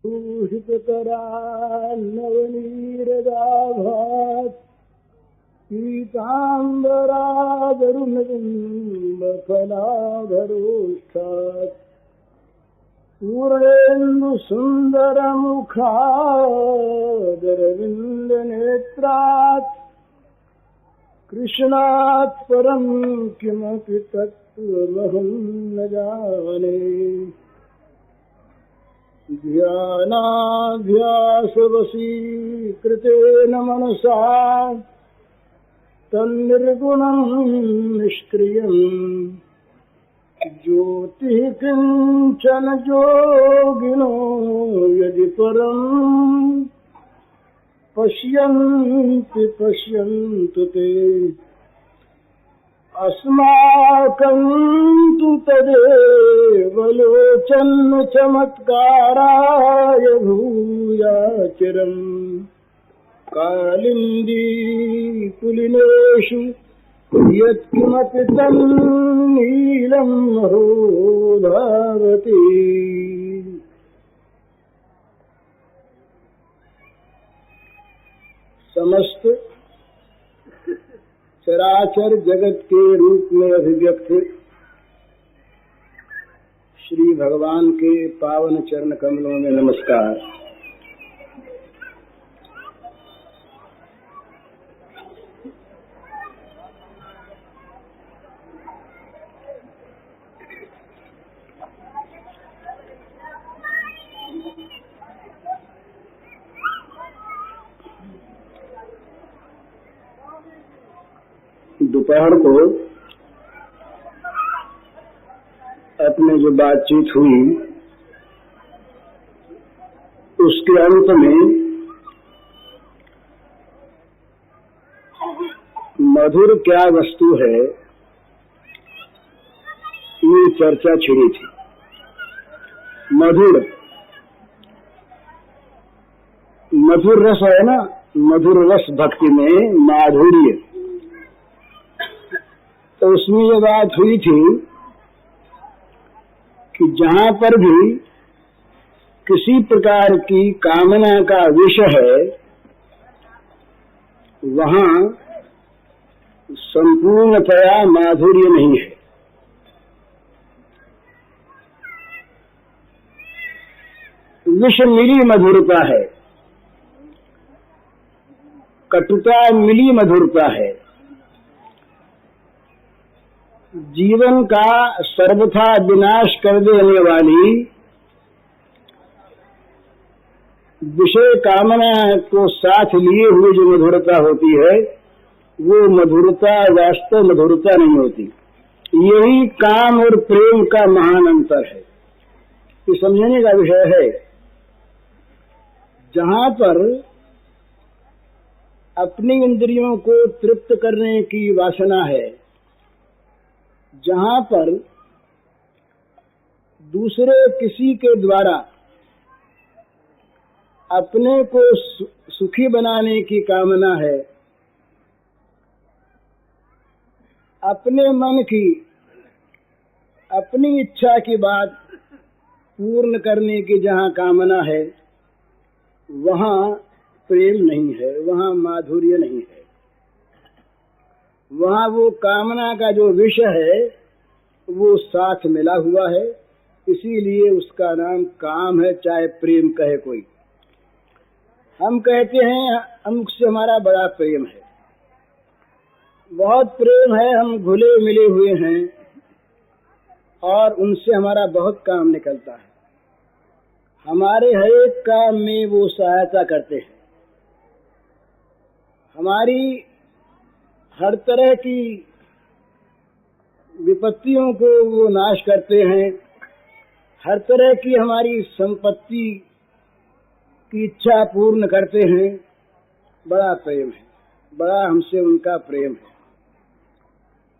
दूषितकरा नवनीरदाभात् पीताम्बरादरुणबिम्बफलाधरोष्ठात् पूर्णेन्दुसुन्दरमुखादरविन्दनेत्रात् कृष्णात् परं किमपि तत्त्वमहं न जाने। ध्यानाभ्यासवशीकृतेन मनसा तन्निर्गुणं निष्क्रियम् ज्योतिः किञ्चन योगिनो यदि परं पश्यन्ति पश्यन्तु ते। अस्माकं तु तदेव लोचन चमत्काराय भूयाचिरम् कालिन्दी पुलिनेषु यत्किमपि तन्नीलं महोधावति। समस्त चराचर जगत के रूप में अभिव्यक्त श्री भगवान के पावन चरण कमलों में नमस्कार। दोपहर को अपने जो बातचीत हुई उसके अंत में मधुर क्या वस्तु है ये चर्चा छिड़ी थी। मधुर रस है ना, मधुर रस भक्ति में माधुर्य। तो उसमें ये बात हुई थी कि जहां पर भी किसी प्रकार की कामना का विषय है वहां संपूर्णतया माधुर्य नहीं है। विष मिली मधुरता है, कटुता मिली मधुरता है। जीवन का सर्वथा विनाश कर देने वाली विषय कामना को साथ लिए हुए जो मधुरता होती है वो मधुरता वास्तव मधुरता नहीं होती। यही काम और प्रेम का महान अंतर है। ये समझने का विषय है। जहां पर अपनी इंद्रियों को तृप्त करने की वासना है, जहां पर दूसरे किसी के द्वारा अपने को सुखी बनाने की कामना है, अपने मन की अपनी इच्छा की बात पूर्ण करने की जहां कामना है वहां प्रेम नहीं है, वहां माधुर्य नहीं है। वहां वो कामना का जो विषय है वो साथ मिला हुआ है, इसीलिए उसका नाम काम है, चाहे प्रेम कहे कोई। हम कहते हैं अमुक से हमारा बड़ा प्रेम है, बहुत प्रेम है, हम घुले मिले हुए हैं और उनसे हमारा बहुत काम निकलता है। हमारे हर एक काम में वो सहायता करते हैं, हमारी हर तरह की विपत्तियों को वो नाश करते हैं, हर तरह की हमारी संपत्ति की इच्छा पूर्ण करते हैं। बड़ा प्रेम है, बड़ा हमसे उनका प्रेम है।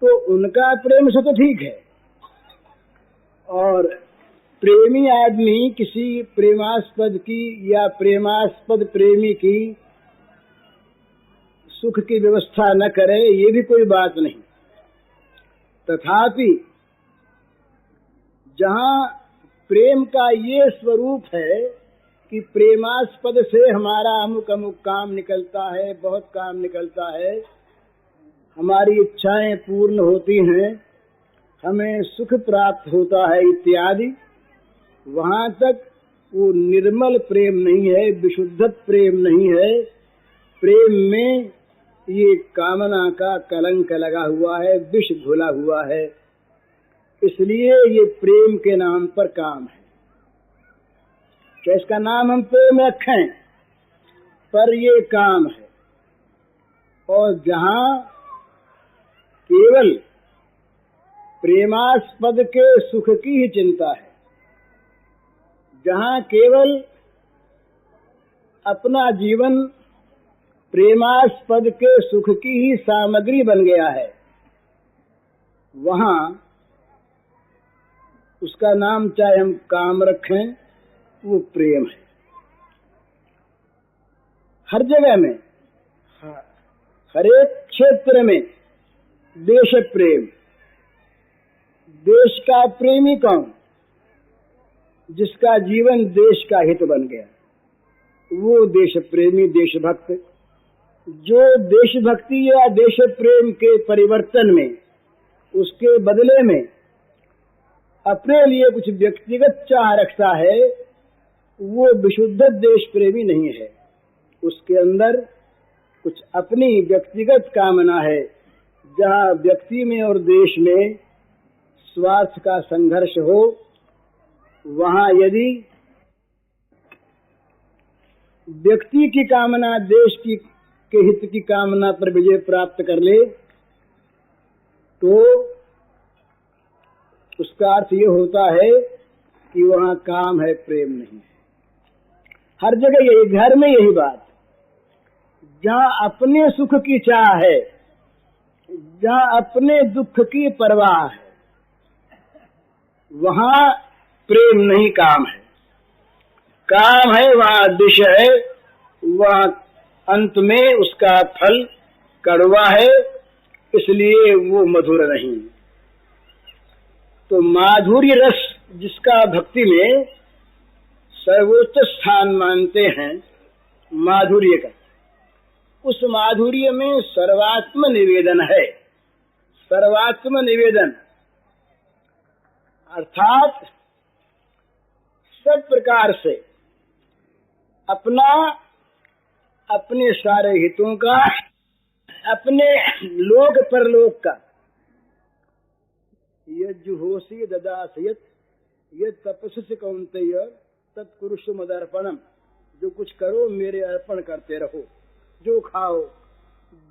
तो उनका प्रेम से तो ठीक है, और प्रेमी आदमी किसी प्रेमास्पद की या प्रेमास्पद प्रेमी की सुख की व्यवस्था न करे ये भी कोई बात नहीं। तथापि जहां प्रेम का ये स्वरूप है कि प्रेमास्पद से हमारा अमुक अमुक काम निकलता है, बहुत काम निकलता है, हमारी इच्छाएं पूर्ण होती हैं, हमें सुख प्राप्त होता है इत्यादि, वहां तक वो निर्मल प्रेम नहीं है, विशुद्ध प्रेम नहीं है। प्रेम में ये कामना का कलंक लगा हुआ है, विष घुला हुआ है, इसलिए ये प्रेम के नाम पर काम है। क्या इसका नाम हम प्रेम रखें, पर ये काम है। और जहां केवल प्रेमास्पद के सुख की ही चिंता है, जहां केवल अपना जीवन प्रेमास्पद के सुख की ही सामग्री बन गया है, वहां उसका नाम चाहे हम काम रखें, वो प्रेम है। हर जगह में, हर एक क्षेत्र में देश प्रेम। देश का प्रेमी कौन? जिसका जीवन देश का हित बन गया, वो देश प्रेमी, देशभक्त। जो देशभक्ति या देश प्रेम के परिवर्तन में, उसके बदले में अपने लिए कुछ व्यक्तिगत चाह रखता है, वो विशुद्ध देश प्रेमी नहीं है। उसके अंदर कुछ अपनी व्यक्तिगत कामना है। जहाँ व्यक्ति में और देश में स्वार्थ का संघर्ष हो, वहाँ यदि व्यक्ति की कामना देश के हित की कामना पर विजय प्राप्त कर ले, तो उसका अर्थ ये होता है कि वहाँ काम है, प्रेम नहीं है। हर जगह यही, घर में यही बात। जहाँ अपने सुख की चाह है, जहाँ अपने दुख की परवाह है, वहाँ प्रेम नहीं, काम है। काम है, वहाँ विष है, वहाँ अंत में उसका फल कड़वा है, इसलिए वो मधुर नहीं। तो माधुर्य रस जिसका भक्ति में सर्वोच्च स्थान मानते हैं, माधुर्य का, उस माधुर्य में सर्वात्म निवेदन है। सर्वात्म निवेदन अर्थात सब प्रकार से अपना, अपने सारे हितों का, अपने लोक परलोक का, यज्जुहोषि ददासयत ये तपस्या कौन्तेय तत्कुरुषु मदर्पणम। जो कुछ करो मेरे अर्पण करते रहो, जो खाओ,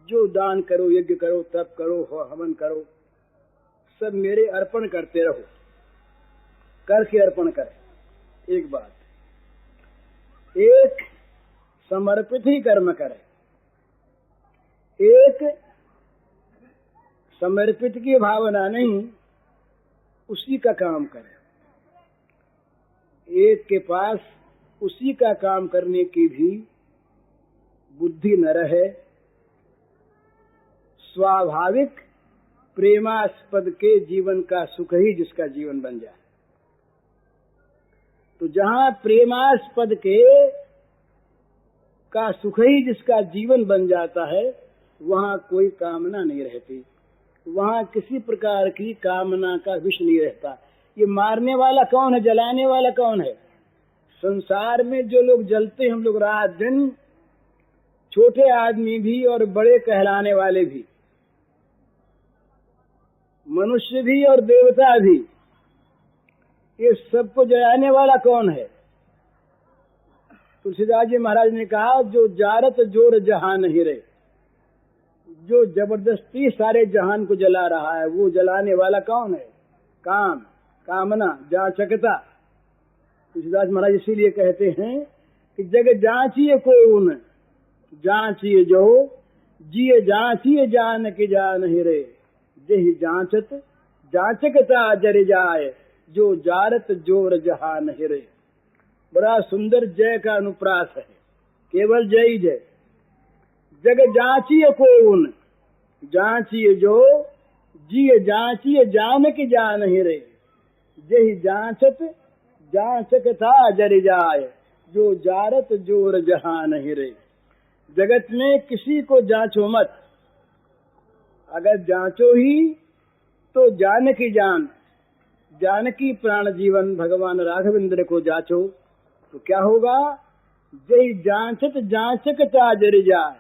जो दान करो, यज्ञ करो, तप करो, हवन करो, सब मेरे अर्पण करते रहो। करके अर्पण करे, एक बात। एक समर्पित ही कर्म करे, एक समर्पित की भावना नहीं, उसी का काम करे। एक के पास उसी का काम करने की भी बुद्धि न रहे, स्वाभाविक प्रेमास्पद के जीवन का सुख ही जिसका जीवन बन जाए। तो जहाँ प्रेमास्पद के का सुख ही जिसका जीवन बन जाता है, वहाँ कोई कामना नहीं रहती, वहाँ किसी प्रकार की कामना का विष नहीं रहता। ये मारने वाला कौन है, जलाने वाला कौन है? संसार में जो लोग जलते हैं, हम लोग रात दिन, छोटे आदमी भी और बड़े कहलाने वाले भी, मनुष्य भी और देवता भी, ये सबको जलाने वाला कौन है? तुलसीदास जी महाराज ने कहा, जो जारत जोर जहान हिरे, जो जबरदस्ती सारे जहान को जला रहा है, वो जलाने वाला कौन है? काम, कामना, जाचकता। तुलसीदास महाराज इसीलिए कहते हैं कि जग जांचिए कोउन, जांचिए जो जिए जांचिए जान के जान हिरे, जही जांचत जाचकता जर जाए, जो जारत जोर जहान हिरे। बड़ा सुंदर जय का अनुप्रास है, केवल जय ही जय। जग जांचिए कोउन, जांचिए जो जिए जांचिए जान के जान हिरे, जही जांचत जांचकता जर जाए, जो जारत जोर जहां नहीं रे। जगत में किसी को जांचो मत, अगर जांचो ही तो जानकी जान, जानकी प्राण जीवन भगवान राघवेंद्र को जांचो तो क्या होगा? जय जांचत जांचकता जर जाए,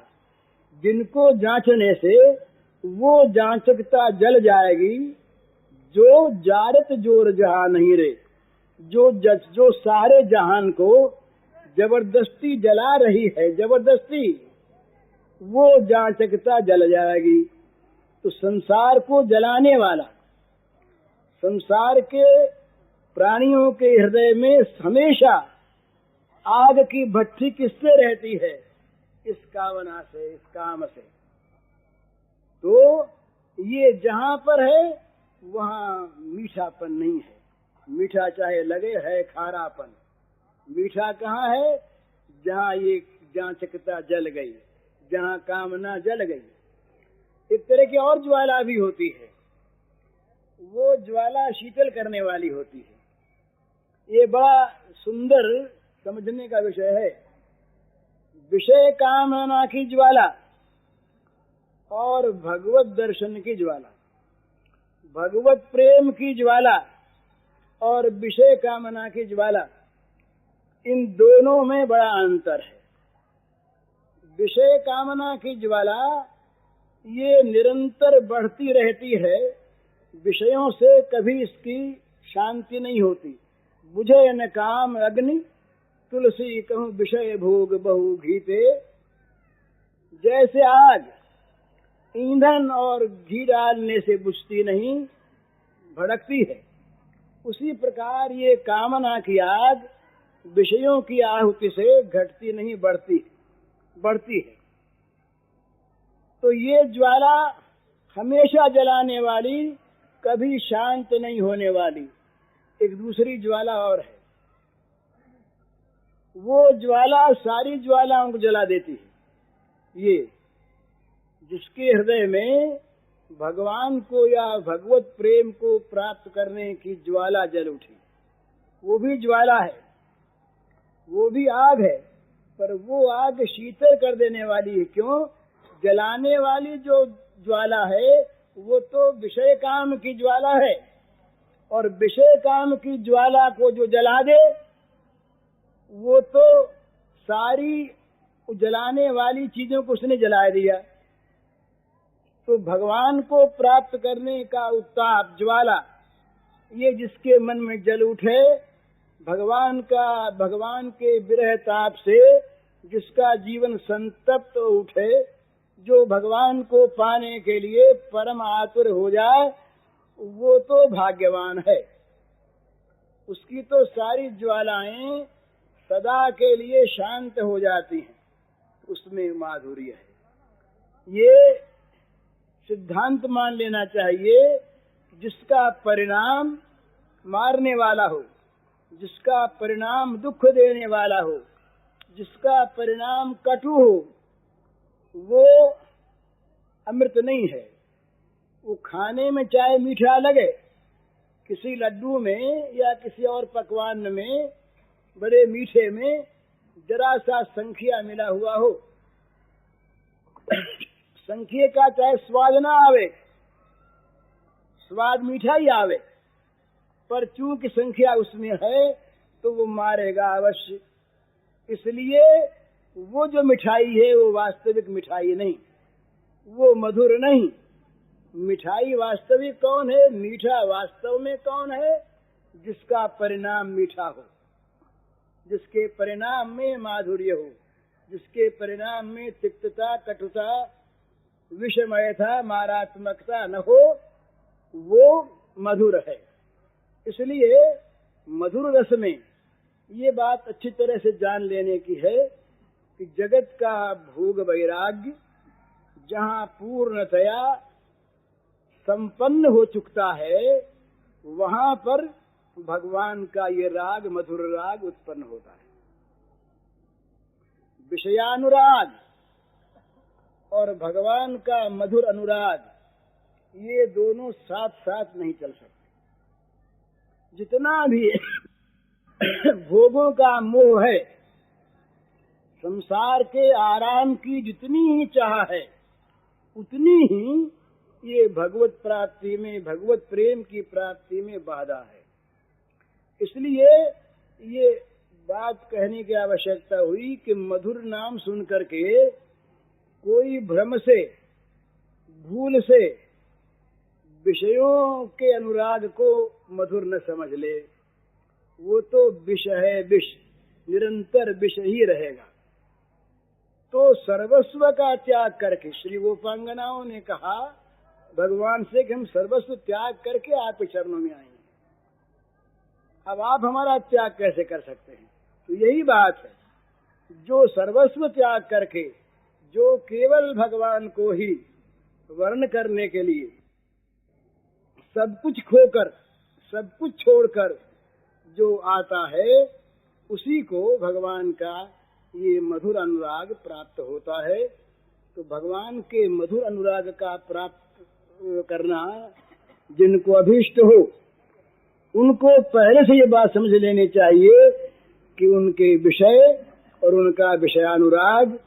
जिनको जांचने से वो जांचकता जल जाएगी। जो जारत जोर जहां नहीं रे, जो सारे जहान को जबरदस्ती जला रही है, जबरदस्ती, वो जांचकता जल जाएगी। तो संसार को जलाने वाला, संसार के प्राणियों के हृदय में हमेशा आग की भट्ठी किससे रहती है? इस कामना से, इस काम से। तो ये जहां पर है वहां मीठापन नहीं है। मीठा चाहे लगे, है खारापन। मीठा कहाँ है? जहां ये जांचकता जल गई, जहां कामना जल गई। एक तरह की और ज्वाला भी होती है, वो ज्वाला शीतल करने वाली होती है। ये बड़ा सुंदर समझने का विषय है। विषय कामना की ज्वाला और भगवत दर्शन की ज्वाला, भगवत प्रेम की ज्वाला और विषय कामना की ज्वाला, इन दोनों में बड़ा अंतर है। विषय कामना की ज्वाला ये निरंतर बढ़ती रहती है, विषयों से कभी इसकी शांति नहीं होती। बुझे न काम अग्नि, तुलसी कहूँ विषय भोग बहु घीते। जैसे आग ईंधन और घी डालने से बुझती नहीं, भड़कती है, उसी प्रकार ये कामना की आग विषयों की आहुति से घटती नहीं, बढ़ती है। तो ये ज्वाला हमेशा जलाने वाली, कभी शांत नहीं होने वाली। एक दूसरी ज्वाला और है, वो ज्वाला सारी ज्वालाओं को जला देती है। ये जिसके हृदय में भगवान को या भगवत प्रेम को प्राप्त करने की ज्वाला जल उठी, वो भी ज्वाला है, वो भी आग है, पर वो आग शीतल कर देने वाली है। क्यों? जलाने वाली जो ज्वाला है वो तो विषय काम की ज्वाला है, और विषय काम की ज्वाला को जो जला दे वो तो सारी जलाने वाली चीजों को उसने जला दिया। तो भगवान को प्राप्त करने का उत्ताप ज्वाला, ये जिसके मन में जल उठे, भगवान के विरह ताप से जिसका जीवन संतप्त उठे, जो भगवान को पाने के लिए परम आतुर हो जाए, वो तो भाग्यवान है। उसकी तो सारी ज्वालाएं सदा के लिए शांत हो जाती हैं, उसमें माधुर्य है। ये सिद्धांत मान लेना चाहिए। जिसका परिणाम मारने वाला हो, जिसका परिणाम दुख देने वाला हो, जिसका परिणाम कटु हो, वो अमृत नहीं है। वो खाने में चाहे मीठा लगे, किसी लड्डू में या किसी और पकवान में, बड़े मीठे में जरा सा संखिया मिला हुआ हो, संखिया का चाहे स्वाद ना आवे, स्वाद मीठा ही आवे, पर चूंकि संख्या उसमें है तो वो मारेगा अवश्य। इसलिए वो जो मिठाई है वो वास्तविक मिठाई नहीं, वो मधुर नहीं। मिठाई वास्तविक कौन है? मीठा वास्तव में कौन है? जिसका परिणाम मीठा हो, जिसके परिणाम में माधुर्य हो, जिसके परिणाम में तिक्तता, कटुता, विषमयता, मारात्मकता न हो, वो मधुर है। इसलिए मधुर रस में ये बात अच्छी तरह से जान लेने की है कि जगत का भोग वैराग्य जहाँ पूर्णतया संपन्न हो चुकता है, वहां पर भगवान का ये राग, मधुर राग उत्पन्न होता है। विषयानुराग और भगवान का मधुर अनुराग, ये दोनों साथ साथ नहीं चल सकते। जितना भी भोगों का मोह है, संसार के आराम की जितनी ही चाह है उतनी ही ये भगवत प्राप्ति में, भगवत प्रेम की प्राप्ति में बाधा है। इसलिए ये बात कहने की आवश्यकता हुई कि मधुर नाम सुन करके कोई भ्रम से, भूल से विषयों के अनुराग को मधुर न समझ ले। वो तो विष है, विष निरंतर विष ही रहेगा। तो सर्वस्व का त्याग करके, श्री गोपांगनाओं ने कहा भगवान से कि हम सर्वस्व त्याग करके आपके चरणों में आएंगे, अब आप हमारा त्याग कैसे कर सकते हैं? तो यही बात है, जो सर्वस्व त्याग करके, जो केवल भगवान को ही वर्ण करने के लिए सब कुछ खोकर, सब कुछ छोड़कर जो आता है, उसी को भगवान का ये मधुर अनुराग प्राप्त होता है। तो भगवान के मधुर अनुराग का प्राप्त करना जिनको अभीष्ट हो, उनको पहले से ये बात समझ लेनी चाहिए कि उनके विषय और उनका विषयानुराग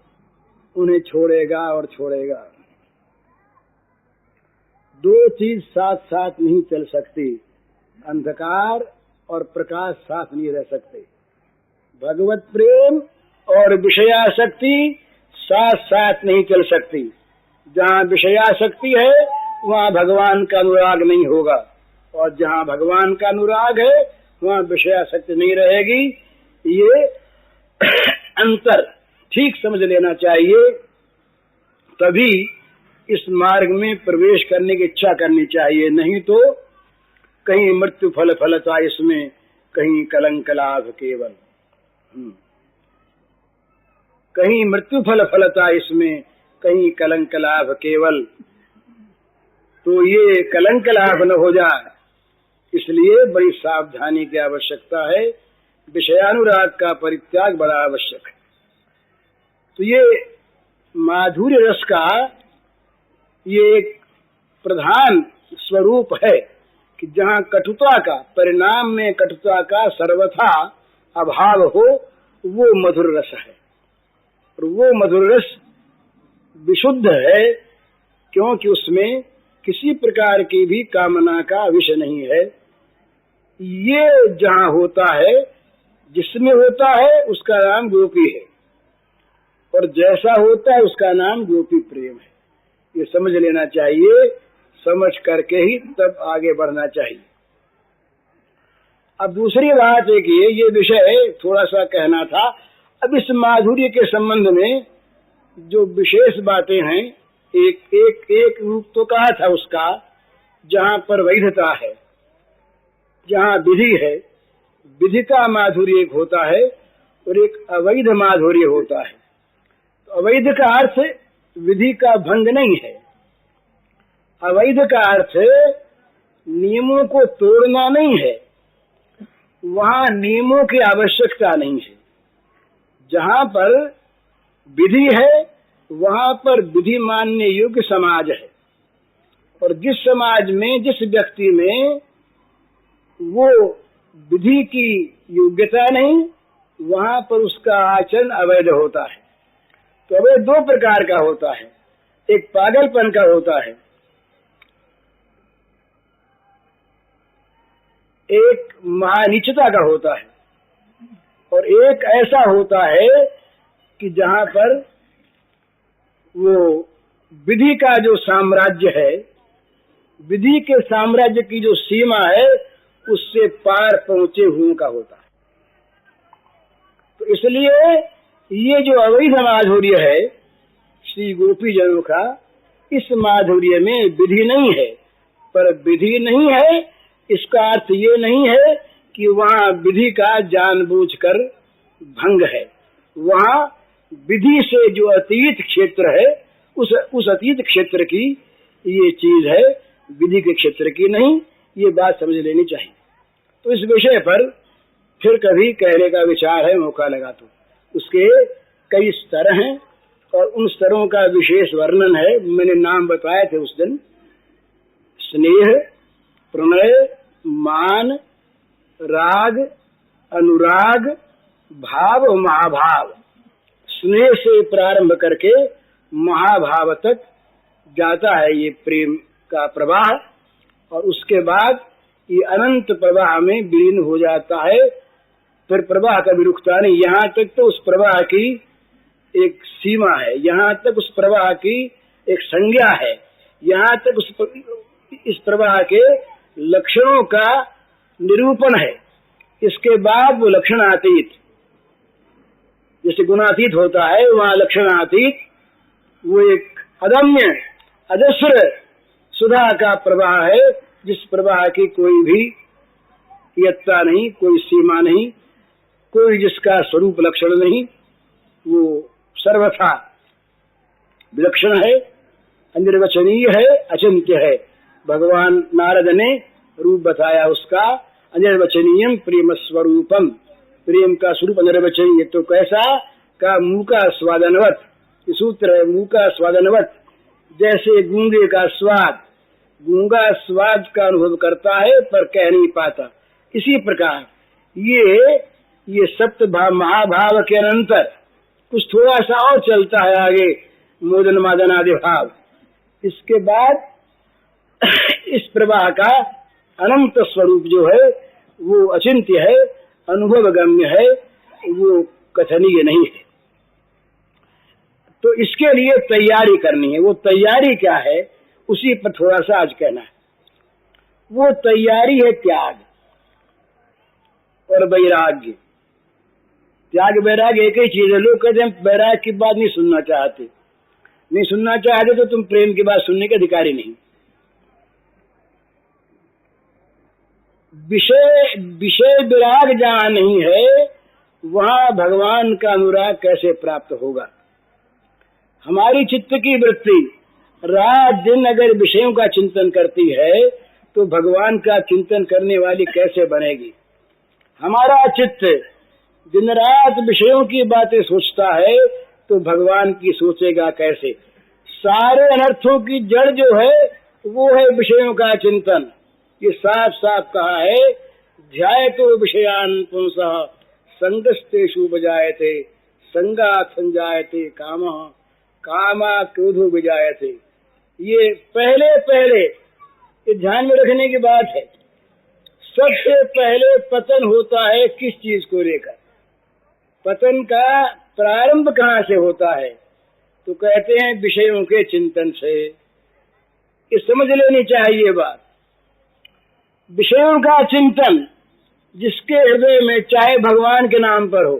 उन्हें छोड़ेगा और छोड़ेगा। दो चीज साथ साथ नहीं चल सकती, अंधकार और प्रकाश साथ नहीं रह सकते। भगवत प्रेम और विषयासक्ति साथ साथ नहीं चल सकती। जहाँ विषयासक्ति है वहाँ भगवान का अनुराग नहीं होगा, और जहाँ भगवान का अनुराग है वहाँ विषयासक्ति नहीं रहेगी। ये अंतर ठीक समझ लेना चाहिए, तभी इस मार्ग में प्रवेश करने की इच्छा करनी चाहिए। नहीं तो कहीं मृत्यु फल फलता इसमें, कहीं कलंक लाभ केवल। कहीं मृत्यु फल फलता इसमें, कहीं कलंक लाभ केवल। तो ये कलंक लाभ न हो जाए, इसलिए बड़ी सावधानी की आवश्यकता है। विषयानुराग का परित्याग बड़ा आवश्यक है। तो ये माधुर्य रस का ये एक प्रधान स्वरूप है कि जहाँ कटुता का, परिणाम में कटुता का सर्वथा अभाव हो, वो मधुर रस है। और वो मधुर रस विशुद्ध है, क्योंकि उसमें किसी प्रकार की भी कामना का विषय नहीं है। ये जहाँ होता है, जिसमें होता है, उसका नाम गोपी है, और जैसा होता है उसका नाम गोपी प्रेम है। ये समझ लेना चाहिए, समझ करके ही तब आगे बढ़ना चाहिए। अब दूसरी बात है कि ये विषय थोड़ा सा कहना था। अब इस माधुर्य के संबंध में जो विशेष बातें हैं, एक रूप तो कहा था उसका, जहाँ पर वैधता है, जहाँ विधि है, विधि का माधुर्य एक होता है और एक अवैध माधुर्य होता है। तो अवैध का अर्थ विधि का भंग नहीं है, अवैध का अर्थ नियमों को तोड़ना नहीं है, वहाँ नियमों की आवश्यकता नहीं है। जहाँ पर विधि है वहाँ पर विधि मानने योग्य समाज है, और जिस समाज में, जिस व्यक्ति में वो विधि की योग्यता नहीं, वहाँ पर उसका आचरण अवैध होता है। तो अवैध दो प्रकार का होता है, एक पागलपन का होता है, एक महानीचता का होता है, और एक ऐसा होता है कि जहाँ पर वो विधि का जो साम्राज्य है, विधि के साम्राज्य की जो सीमा है, उससे पार पहुंचे हुओं का होता है। तो इसलिए ये जो अवैध माधुर्य है श्री गोपी जनों का, इस माधुर्य में विधि नहीं है। पर विधि नहीं है इसका अर्थ ये नहीं है कि वहाँ विधि का जानबूझकर भंग है। वहाँ विधि से जो अतीत क्षेत्र है, उस अतीत क्षेत्र की ये चीज है, विधि के क्षेत्र की नहीं। ये बात समझ लेनी चाहिए। तो इस विषय पर फिर कभी कहने का विचार है, मौका लगा तो। उसके कई स्तर हैं और उन स्तरों का विशेष वर्णन है। मैंने नाम बताए थे उस दिन, स्नेह, प्रणय, मान, राग, अनुराग, भाव और महाभाव। स्नेह से प्रारंभ करके महाभाव तक जाता है ये प्रेम का प्रवाह, और उसके बाद ये अनंत प्रवाह में विलीन हो जाता है। फिर प्रवाह कभी रुकता नहीं। यहाँ तक तो उस प्रवाह की एक सीमा है, यहाँ तक उस प्रवाह की एक संज्ञा है, यहाँ तक इस प्रवाह के लक्षणों का निरूपण है। इसके बाद वो लक्षणातीत, जैसे गुणातीत होता है, वहाँ लक्षणातीत वो एक अदम्य अजस्र सुधा का प्रवाह है, जिस प्रवाह की कोई भी यत्ता नहीं, कोई सीमा नहीं, कोई जिसका स्वरूप लक्षण नहीं, वो सर्वथा विलक्षण है, अनिर्वचनीय है, अचिंत्य है। भगवान नारद ने रूप बताया उसका, अनिर्वचनीयम प्रेम स्वरूपम, प्रेम का स्वरूप अनिर्वचनीय। तो कैसा? का मूका स्वादनवत, सूत्र है मूका स्वादनवत, जैसे गूंगे का स्वाद, गूंगा स्वाद का अनुभव करता है पर कह नहीं पाता, इसी प्रकार ये सप्त महाभाव के अनंतर कुछ थोड़ा सा और चलता है आगे, मोदन मादन आदि भाव। इसके बाद इस प्रवाह का अनंत स्वरूप जो है वो अचिंत्य है, अनुभव गम्य है, वो कथनीय नहीं है। तो इसके लिए तैयारी करनी है। वो तैयारी क्या है, उसी पर थोड़ा सा आज कहना है। वो तैयारी है त्याग और वैराग्य। त्याग वैराग्य एक ही चीज है। लोग कहते हैं वैराग्य की बात नहीं सुनना चाहते, नहीं सुनना चाहते तो तुम प्रेम की बात सुनने के अधिकारी नहीं। विषय विराग जहाँ नहीं है, वहां भगवान का अनुराग कैसे प्राप्त होगा? हमारी चित्त की वृत्ति रात दिन अगर विषयों का चिंतन करती है तो भगवान का चिंतन करने वाली कैसे बनेगी? हमारा चित्त दिन रात विषयों की बातें सोचता है तो भगवान की सोचेगा कैसे? सारे अनर्थों की जड़ जो है वो है विषयों का चिंतन। ये साफ साफ कहा है, ध्यायतो विषयान् पुंसः संगस्तेषु विजायते, संगात् संजायते कामः, कामात् क्रोधो विजायते। ये पहले ये ध्यान में रखने की बात है। सबसे पहले पतन होता है किस चीज को लेकर? पतन का प्रारंभ कहाँ से होता है? तो कहते हैं विषयों के चिंतन से। ये समझ लेनी चाहिए बात। विषयों का चिंतन जिसके हृदय में चाहे भगवान के नाम पर हो,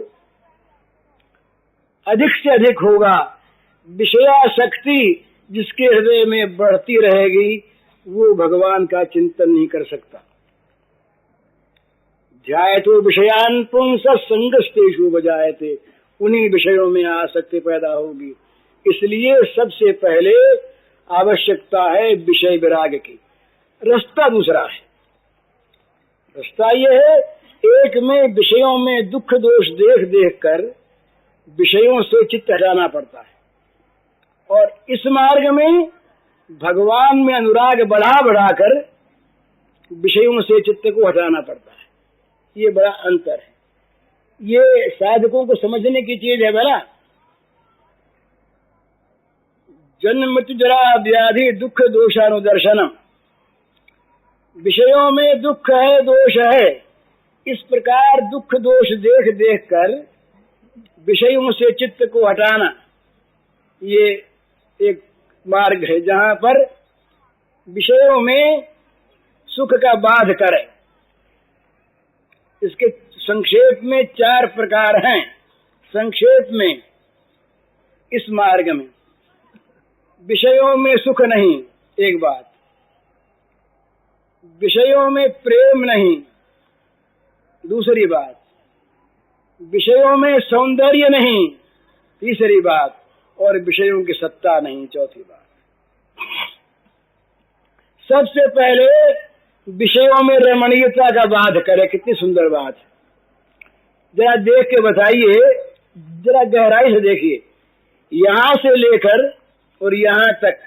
अधिक से अधिक होगा। विषयासक्ति जिसके हृदय में बढ़ती रहेगी, वो भगवान का चिंतन नहीं कर सकता। ध्यायतो विषयान् पुंसः संगस्तेषु विजायते, उन्हीं विषयों में आसक्ति पैदा होगी। इसलिए सबसे पहले आवश्यकता है विषय विराग की। रास्ता दूसरा है। रास्ता ये है, एक में विषयों में दुख दोष देख देख कर विषयों से चित्त हटाना पड़ता है, और इस मार्ग में भगवान में अनुराग बढ़ा बढ़ाकर विषयों से चित्त को हटाना पड़ता है। ये बड़ा अंतर है। ये साधकों को समझने की चीज है। बड़ा जन्म मृत्यु जरा व्याधि दुख दोषानुदर्शनम, विषयों में दुख है दोष है, इस प्रकार दुख दोष देख देख कर विषयों से चित्त को हटाना, ये एक मार्ग है जहां पर विषयों में सुख का बाध करे। इसके संक्षेप में 4 प्रकार हैं। संक्षेप में इस मार्ग में विषयों में सुख नहीं, एक बात, विषयों में प्रेम नहीं, दूसरी बात, विषयों में सौंदर्य नहीं, तीसरी बात, और विषयों की सत्ता नहीं, चौथी बात। सबसे पहले विषयों में रमणीयता का बाध करे। कितनी सुंदर बात है, जरा देख के बताइए, जरा गहराई से देखिए। यहां से लेकर और यहां तक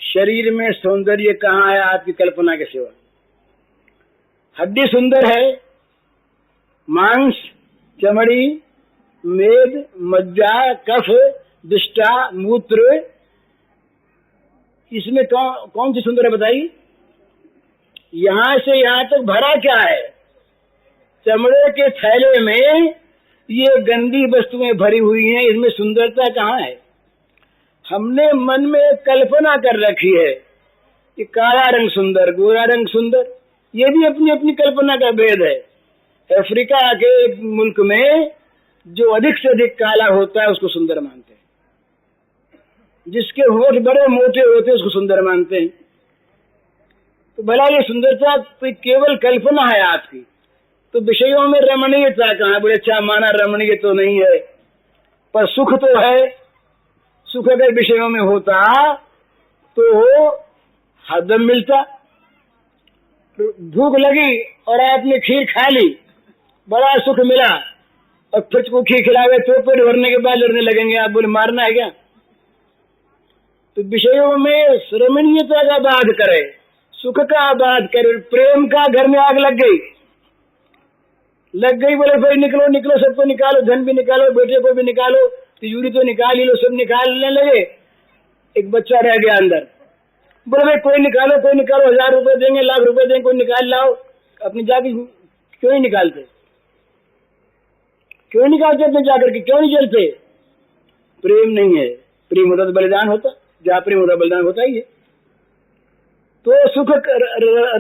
शरीर में सौंदर्य कहाँ है आपकी कल्पना के सिवा? हड्डी सुंदर है, मांस, चमड़ी, मेद, मज्जा, कफ, दिष्टा, मूत्र, इसमें कौन सी सुंदर है बताइए? यहां से यहां तक भरा क्या है? चमड़े के थैले में ये गंदी वस्तुएं भरी हुई हैं, इसमें सुंदरता कहाँ है? हमने मन में एक कल्पना कर रखी है कि काला रंग सुंदर, गोरा रंग सुंदर, ये भी अपनी अपनी कल्पना का भेद है। अफ्रीका के मुल्क में जो अधिक से अधिक काला होता है उसको सुंदर मानते हैं, जिसके होठ बड़े मोटे होते हैं उसको सुंदर मानते हैं। तो भला ये सुंदरता तो केवल कल्पना है आपकी, तो विषयों में रमणीयता कहाँ? बोले अच्छा माना रमणीय तो नहीं है, पर सुख तो है। सुख अगर विषयों में होता तो हरदम मिलता। भूख लगी और आपने खीर खा ली, बड़ा सुख मिला, और फिर को खीर खिलावे तो पेट भरने के बाद लड़ने लगेंगे, आप बोले मारना है क्या? तो विषयों में रमणीयता का बात करे, सुख का बात करे। प्रेम का घर में आग लग गई, बोले भाई निकलो निकलो, सबको निकालो, धन भी निकालो, बेटे को भी निकालो, तिजोरी तो निकाल ही लो, सब निकालने लगे। एक बच्चा रह गया अंदर, बोले भाई कोई निकालो 1000 रुपए देंगे, लाख रुपए देंगे, कोई निकाल लाओ। अपनी जाके क्यों नहीं निकालते अपने जाकर के? क्यों नहीं चलते? प्रेम नहीं है। प्रेम होता तो बलिदान होता, जहाँ प्रेम होता बलिदान होता ही है। तो सुख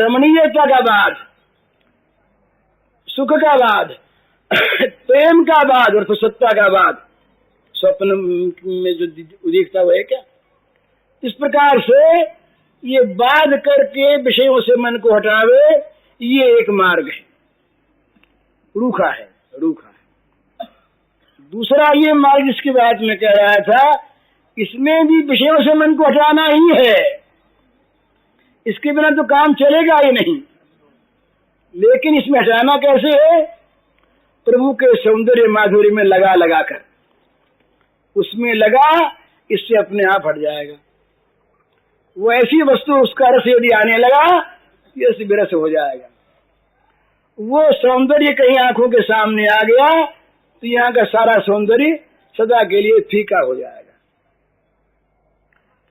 रमणीयता का बाद, सुख का बाद, प्रेम का बाद और तो सत्ता का बाद, स्वप्न में जो उदिखता हुआ है क्या? इस प्रकार से ये बाध करके विषयों से मन को हटावे, ये एक मार्ग है, रूखा है। दूसरा ये मार्ग जिसकी बात मैं कह रहा था, इसमें भी विषयों से मन को हटाना ही है, इसके बिना तो काम चलेगा ही नहीं। लेकिन इसमें हटाना कैसे है? प्रभु के सौंदर्य माधुर्य में लगा कर, उसमें लगा, इससे अपने आप हट जाएगा। वो ऐसी वस्तु, उसका रस यदि आने लगा, ये विरस हो जाएगा। वो सौंदर्य कहीं आंखों के सामने आ गया तो यहाँ का सारा सौंदर्य सदा के लिए फीका हो जाएगा।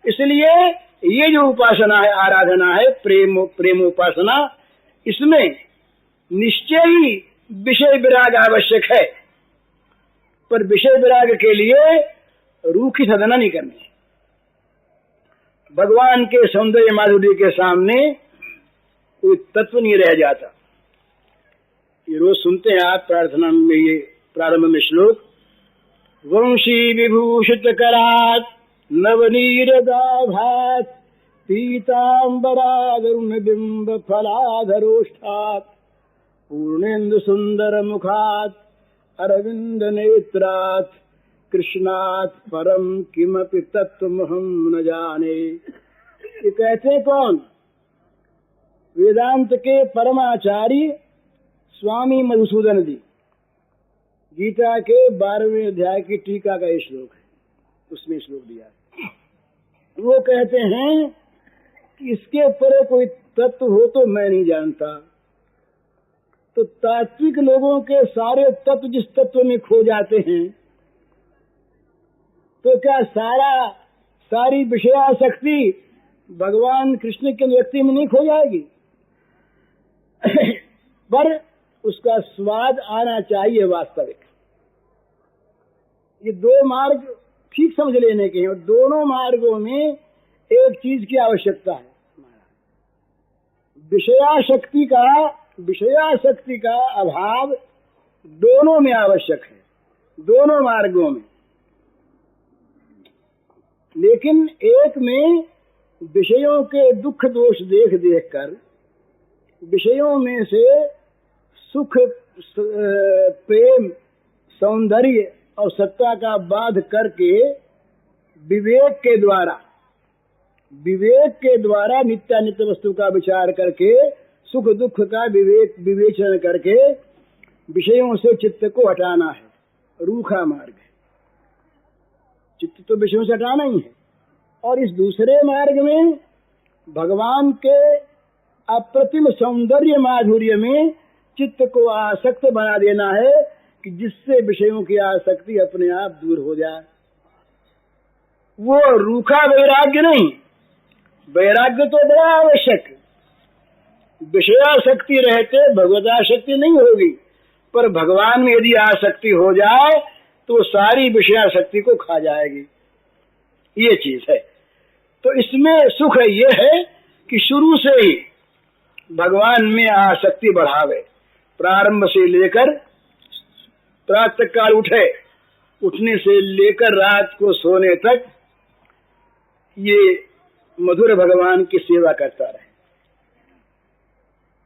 इसलिए ये जो उपासना है, आराधना है, प्रेम उपासना, इसमें निश्चय ही विषय विराग आवश्यक है, पर विषय विराग के लिए रूखी साधना नहीं करनी। भगवान के सौंदर्य माधुर्य के सामने कोई तत्व नहीं रह जाता। ये रोज सुनते हैं आप प्रार्थना में, ये प्रारंभ में श्लोक, वंशी विभूषित करात नवनीरदाभात पीतांबरागरुण बिंब फलाधरोष्ठात पूर्णेन्दु सुंदर मुखात अरविंद नेत्रात कृष्णात परम किमपि तत्वमहं न जाने। ये कहते कौन? वेदांत के परमाचार्य स्वामी मधुसूदन जी। गीता के 12वें अध्याय की टीका का ये श्लोक है, उसमें श्लोक दिया है। वो कहते हैं कि इसके पर कोई तत्व हो तो मैं नहीं जानता। तो तात्विक लोगों के सारे तत्व जिस तत्व में खो जाते हैं, तो क्या सारी विषयासक्ति भगवान कृष्ण के व्यक्ति में नहीं खो जाएगी? पर उसका स्वाद आना चाहिए वास्तविक। ये दो मार्ग ठीक समझ लेने के हैं, और दोनों मार्गों में एक चीज की आवश्यकता है, विषयाशक्ति का अभाव दोनों में आवश्यक है, दोनों मार्गों में। लेकिन एक में विषयों के दुख दोष देख देख कर विषयों में से सुख, प्रेम, सौंदर्य और सत्ता का बाध करके विवेक के द्वारा नित्यानित्य वस्तु का विचार करके सुख दुख का विवेचन करके विषयों से चित्त को हटाना है, रूखा मार्ग है। चित्त तो विषयों से हटाना ही है। और इस दूसरे मार्ग में भगवान के अप्रतिम सौंदर्य माधुर्य में चित्त को आसक्त बना देना है कि जिससे विषयों की आसक्ति अपने आप दूर हो जाए। वो रूखा वैराग्य नहीं, वैराग्य तो बड़ा आवश्यक। विषयाशक्ति रहते भगवदाशक्ति नहीं होगी, पर भगवान में यदि आसक्ति हो जाए तो सारी विषयाशक्ति को खा जाएगी। ये चीज है। तो इसमें सुख ये है कि शुरू से ही भगवान में आसक्ति बढ़ावे। प्रारंभ से लेकर प्रातः काल उठने से लेकर रात को सोने तक ये मधुर भगवान की सेवा करता रहे।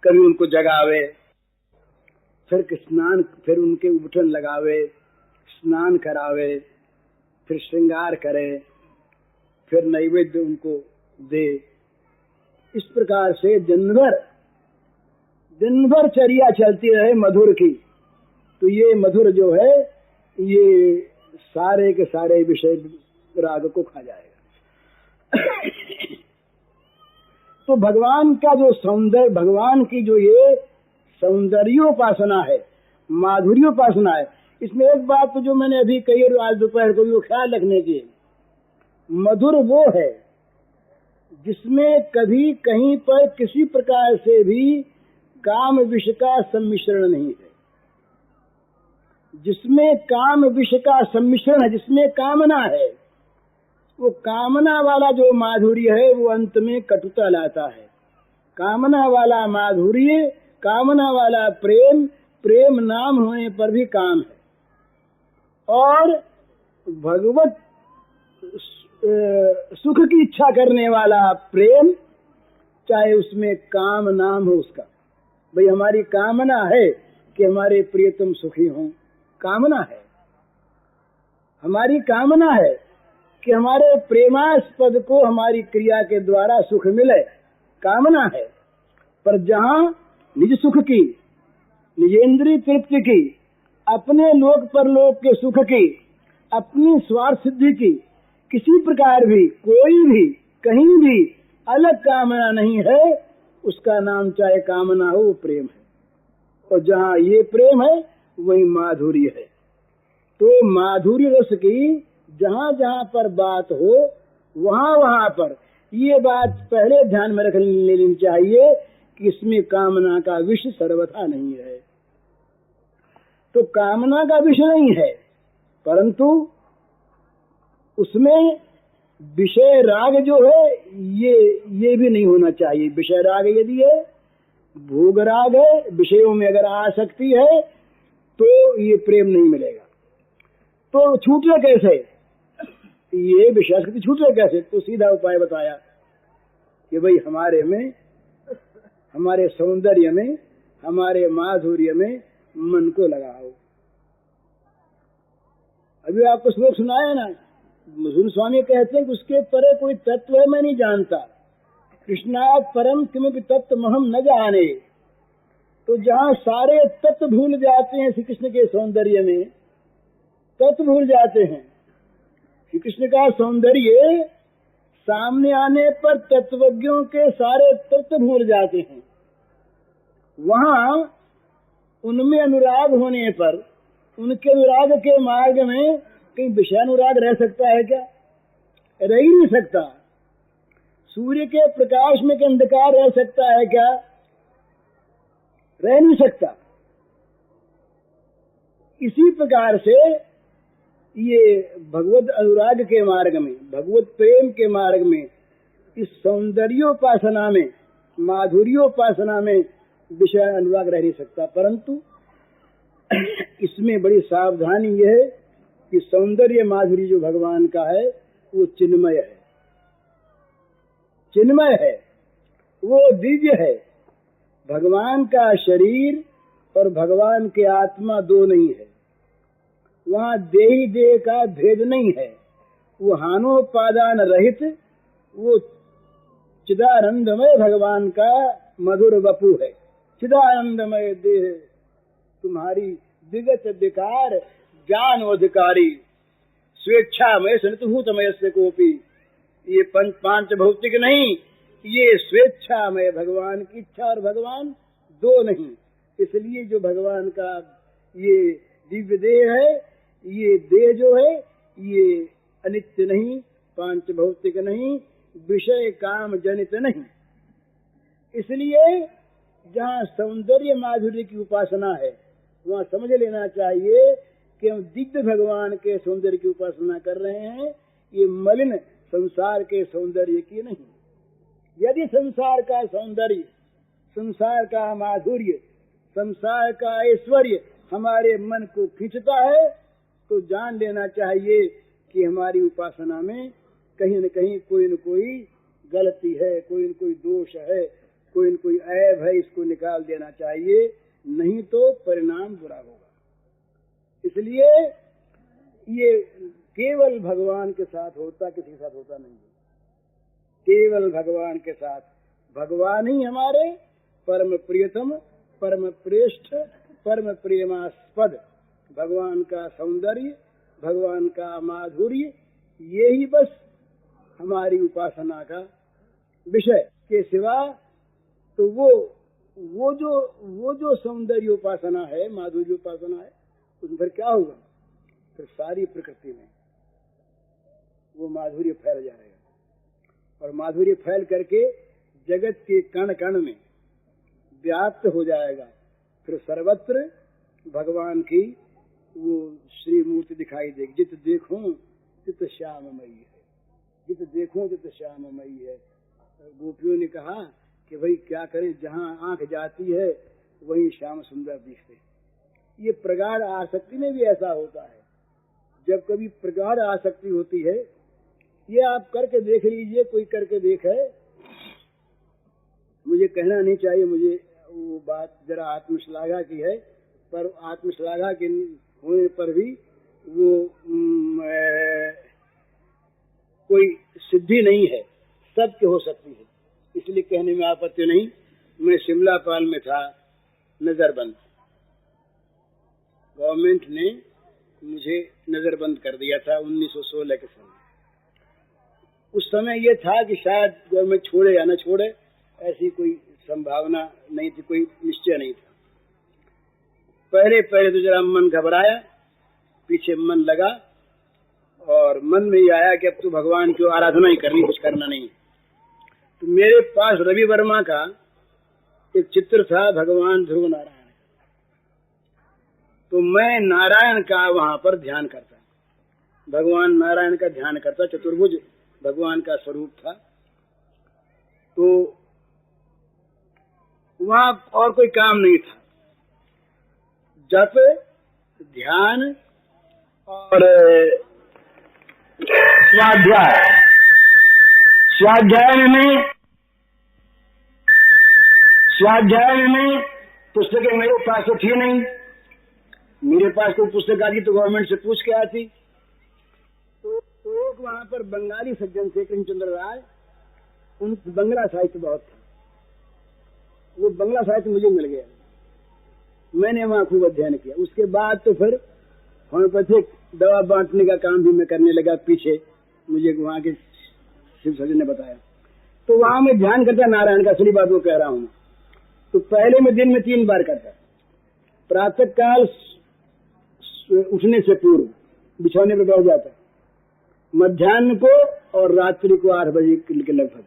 कभी उनको जगावे, फिर उनके उठन लगावे, स्नान करावे, फिर श्रृंगार करे, फिर नैवेद्य उनको दे। इस प्रकार से दिन भर चर्या चलती रहे मधुर की। तो ये मधुर जो है ये सारे के सारे विषय राग को खा जाएगा। तो भगवान का जो सौंदर्य, भगवान की जो ये सौंदर्योपासना है, माधुर्योपासना है, इसमें एक बात तो जो मैंने अभी कही और आज दोपहर को वो ख्याल रखने की, मधुर वो है जिसमें कभी कहीं पर किसी प्रकार से भी काम विष का सम्मिश्रण नहीं है। जिसमें काम विष का सम्मिश्रण है, जिसमें कामना है, वो कामना वाला जो माधुर्य है वो अंत में कटुता लाता है। कामना वाला माधुर्य, कामना वाला प्रेम, प्रेम नाम होने पर भी काम है। और भगवत सुख की इच्छा करने वाला प्रेम, चाहे उसमें काम नाम हो उसका, भाई हमारी कामना है कि हमारे प्रियतम सुखी हों, कामना है। हमारी कामना है कि हमारे प्रेमास्पद को हमारी क्रिया के द्वारा सुख मिले, कामना है। पर जहाँ निज सुख की, निजेंद्रिय तृप्ति की, अपने लोक परलोक के सुख की, अपनी स्वार्थ सिद्धि की किसी प्रकार भी, कोई भी, कहीं भी अलग कामना नहीं है, उसका नाम चाहे कामना हो, वो प्रेम है। और जहाँ ये प्रेम है वही माधुर्य है। तो माधुर्य रस की जहाँ जहाँ पर बात हो, वहाँ वहाँ पर ये बात पहले ध्यान में रख लेनी चाहिए कि इसमें कामना का विष सर्वथा नहीं है। तो कामना का विष नहीं है, परंतु उसमें विषय राग जो है ये भी नहीं होना चाहिए। विषय राग यदि है, भोग राग है, विषयों में अगर आसक्ति है तो ये प्रेम नहीं मिलेगा। तो छूटे कैसे ये विषयासक्ति, छूटे कैसे? तो सीधा उपाय बताया कि भाई हमारे में, हमारे सौंदर्य में, हमारे माधुर्य में मन को लगाओ। अभी आपको श्लोक सुनाया ना, मधुर स्वामी कहते हैं कि उसके परे कोई तत्व है मैं नहीं जानता, कृष्णात् परम किमपि तत्त्वमहं न जाने। तो जहाँ सारे तत्व भूल जाते हैं श्री कृष्ण के सौंदर्य में, तत्व भूल जाते हैं। श्री कृष्ण का सौंदर्य सामने आने पर तत्वज्ञों के सारे तत्व भूल जाते हैं। वहाँ उनमें अनुराग होने पर, उनके अनुराग के मार्ग में कहीं विषयानुराग रह सकता है क्या? रह ही नहीं सकता। सूर्य के प्रकाश में क्या अंधकार रह सकता है क्या? रह नहीं सकता। इसी प्रकार से ये भगवत अनुराग के मार्ग में, भगवत प्रेम के मार्ग में, इस सौंदर्योपासना में, माधुर्योपासना में विषय अनुराग रह नहीं सकता। परंतु इसमें बड़ी सावधानी यह है कि सौंदर्य माधुर्य जो भगवान का है वो चिन्मय है, चिन्मय है, वो दिव्य है। भगवान का शरीर और भगवान के आत्मा दो नहीं है। वहाँ देही देह का भेद नहीं है। वो हानोपादान रहित, वो चिदानंदमय भगवान का मधुर वपु है। चिदानंदमय देह तुम्हारी विगत विकार ज्ञान अधिकारी, स्वेच्छामय सनितभूतमय से कोपी। ये पांच भौतिक नहीं, ये स्वेच्छामय भगवान की इच्छा और भगवान दो नहीं। इसलिए जो भगवान का ये दिव्य देह है, ये देह जो है ये अनित्य नहीं, पांच भौतिक नहीं, विषय काम जनित नहीं। इसलिए जहाँ सौंदर्य माधुर्य की उपासना है वहाँ समझ लेना चाहिए कि हम दिव्य भगवान के सौंदर्य की उपासना कर रहे हैं, ये मलिन संसार के सौंदर्य की नहीं। यदि संसार का सौंदर्य, संसार का माधुर्य, संसार का ऐश्वर्य हमारे मन को खींचता है तो जान लेना चाहिए कि हमारी उपासना में कहीं न कहीं कोई न कोई गलती है, कोई न कोई दोष है, कोई न कोई ऐब है, इसको निकाल देना चाहिए, नहीं तो परिणाम बुरा होगा। इसलिए ये केवल भगवान के साथ होता, किसी के साथ होता नहीं है। केवल भगवान के साथ, भगवान ही हमारे परम प्रियतम, परम श्रेष्ठ, परम प्रेमास्पद, भगवान का सौंदर्य, भगवान का माधुर्य, यही बस हमारी उपासना का विषय के सिवा तो वो जो सौंदर्य उपासना है, माधुर्य उपासना है, उसमें फिर क्या होगा? फिर सारी प्रकृति में वो माधुर्य फैल जाएगा और माधुर्य फैल करके जगत के कण कण में व्याप्त हो जाएगा। फिर सर्वत्र भगवान की वो श्री मूर्ति दिखाई देगी। जित देखो तित श्याममयी है, जित देखो तित श्याममयी है। गोपियों ने कहा कि भाई क्या करें, जहाँ आंख जाती है वहीं श्याम सुंदर दिखते। ये प्रगाढ़ आसक्ति में भी ऐसा होता है। जब कभी प्रगाढ़ आसक्ति होती है, ये आप करके देख लीजिए, कोई करके देखे, मुझे कहना नहीं चाहिए, मुझे वो बात जरा आत्मश्लाघा की है, पर आत्मश्लाघा के होने पर भी वो कोई सिद्धि नहीं है, सत्य हो सकती है, इसलिए कहने में आपत्ति नहीं। मैं शिमला पाल में था, नजरबंद, गवर्नमेंट ने मुझे नजरबंद कर दिया था 1916 के समय। उस समय ये था कि शायद गवर्नमेंट छोड़े या न छोड़े, ऐसी कोई संभावना नहीं थी, कोई निश्चय नहीं था। पहले तो जरा मन घबराया, पीछे मन लगा और मन में ही आया कि अब तो भगवान की आराधना ही करनी, कुछ करना नहीं। तो मेरे पास रवि वर्मा का एक चित्र था, भगवान ध्रुव नारायण, तो मैं नारायण का वहां पर ध्यान करता, भगवान नारायण का ध्यान करता, चतुर्भुज भगवान का स्वरूप था। तो वहां और कोई काम नहीं था, जप, ध्यान और स्वाध्याय में पुस्तकें मेरे पास तो थी नहीं। मेरे पास कोई पुस्तक आती तो गवर्नमेंट से पूछ के आती। तो वहां पर बंगाली सज्जन थे, कृष्णचंद्र राय, उन बंगला साहित्य बहुत था, वो बंगला साहित्य मुझे मिल गया, मैंने वहां खूब अध्ययन किया। उसके बाद तो फिर होम्योपैथिक दवा बांटने का काम भी मैं करने लगा, पीछे मुझे वहां के शिव सज्जन ने बताया। तो वहां मैं ध्यान करता नारायण का, असली बात वो कह रहा हूँ। तो पहले मैं दिन में 3 बार करता, प्रातः काल उठने से पूर्व बिछौने पर बैठ जाता, मध्याह्न को और रात्रि को 8 बजे के लगभग।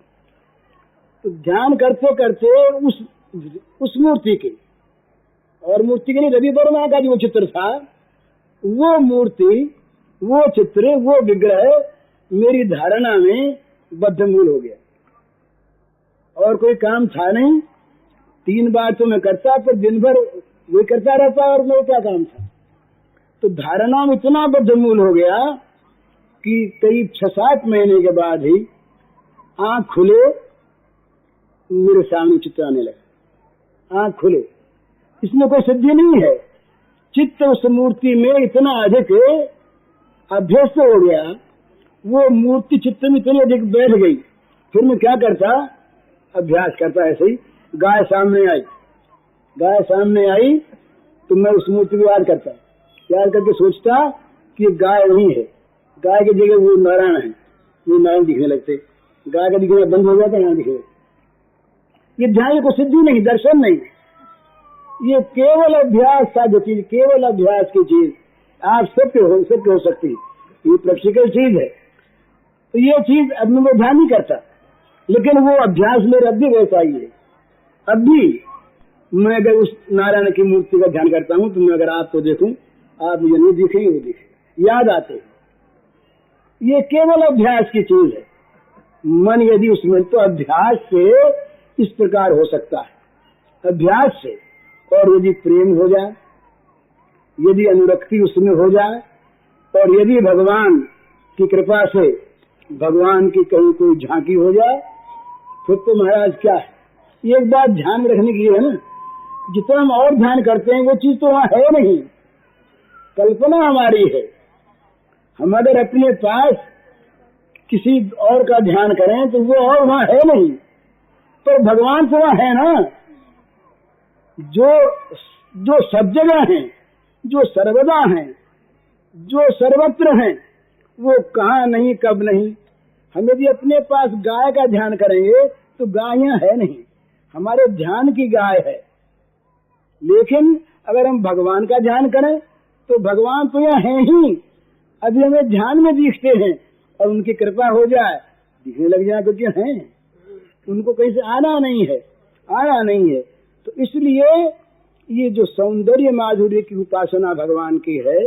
तो ध्यान करते करते उस मूर्ति के, और मूर्ति के लिए रवि वर्मा का जो चित्र था, वो मूर्ति, वो चित्र, वो विग्रह मेरी धारणा में बद्धमूल हो गया। और कोई काम था नहीं, 3 बार तो मैं करता, पर दिन भर वो करता रहता और मेरा क्या काम था। तो धारणा में इतना बद्धमूल हो गया कि करीब 6-7 महीने के बाद ही आंख खुले, मेरे सामने चित्र आने लगा। आंख खुले, इसमें कोई सिद्धि नहीं है, चित्त उस मूर्ति में इतना अधिक अभ्यस्त हो गया, वो मूर्ति चित्त में इतनी अधिक बैठ गई। फिर मैं क्या करता, अभ्यास करता ऐसे ही। गाय सामने आई तो मैं उस मूर्ति को याद करता, याद करके सोचता कि गाय नहीं है, गाय की जगह वो नारायण है, वो नारायण दिखने लगते, गाय का दिखना बंद हो जाता, यहाँ दिखे। ये ध्यान को सिद्धि नहीं, दर्शन नहीं। ये केवल अभ्यास साध्य चीज, केवल अभ्यास की चीज आप सबके हो सकती है, ये प्रैक्टिकल चीज है। तो ये चीज अब मैं ध्यान नहीं करता, लेकिन वो अभ्यास मेरे अब भी वैसा ही है। अब भी मैं अगर उस नारायण की मूर्ति का ध्यान करता हूँ तो मैं अगर आपको देखूं, आप मुझे नहीं दिखेंगे, वो दिखे, याद आते हैं। ये केवल अभ्यास की चीज है। मन यदि उसमें, तो अभ्यास से इस प्रकार हो सकता है, अभ्यास से। और यदि प्रेम हो जाए, यदि अनुरक्ति उसमें हो जाए, और यदि भगवान की कृपा से भगवान की कहीं कोई झांकी हो जाए, फिर तो महाराज क्या है। ये एक बात ध्यान में रखने की है ना, जितना हम और ध्यान करते हैं वो चीज तो वहां है नहीं, कल्पना हमारी है। हम अगर अपने पास किसी और का ध्यान करें तो वो और वहां है नहीं, तो भगवान तो वहां है ना, जो सब जगह हैं, जो सर्वदा हैं, जो सर्वत्र हैं, वो कहाँ नहीं, कब नहीं। हम यदि अपने पास गाय का ध्यान करेंगे तो गाय यहाँ है नहीं, हमारे ध्यान की गाय है। लेकिन अगर हम भगवान का ध्यान करें तो भगवान तो यहाँ है ही, अभी हमें ध्यान में दिखते हैं, और उनकी कृपा हो जाए दिखने लग जाए, क्योंकि हैं, उनको कहीं से आना नहीं है। तो इसलिए ये जो सौंदर्य माधुर्य की उपासना भगवान की है,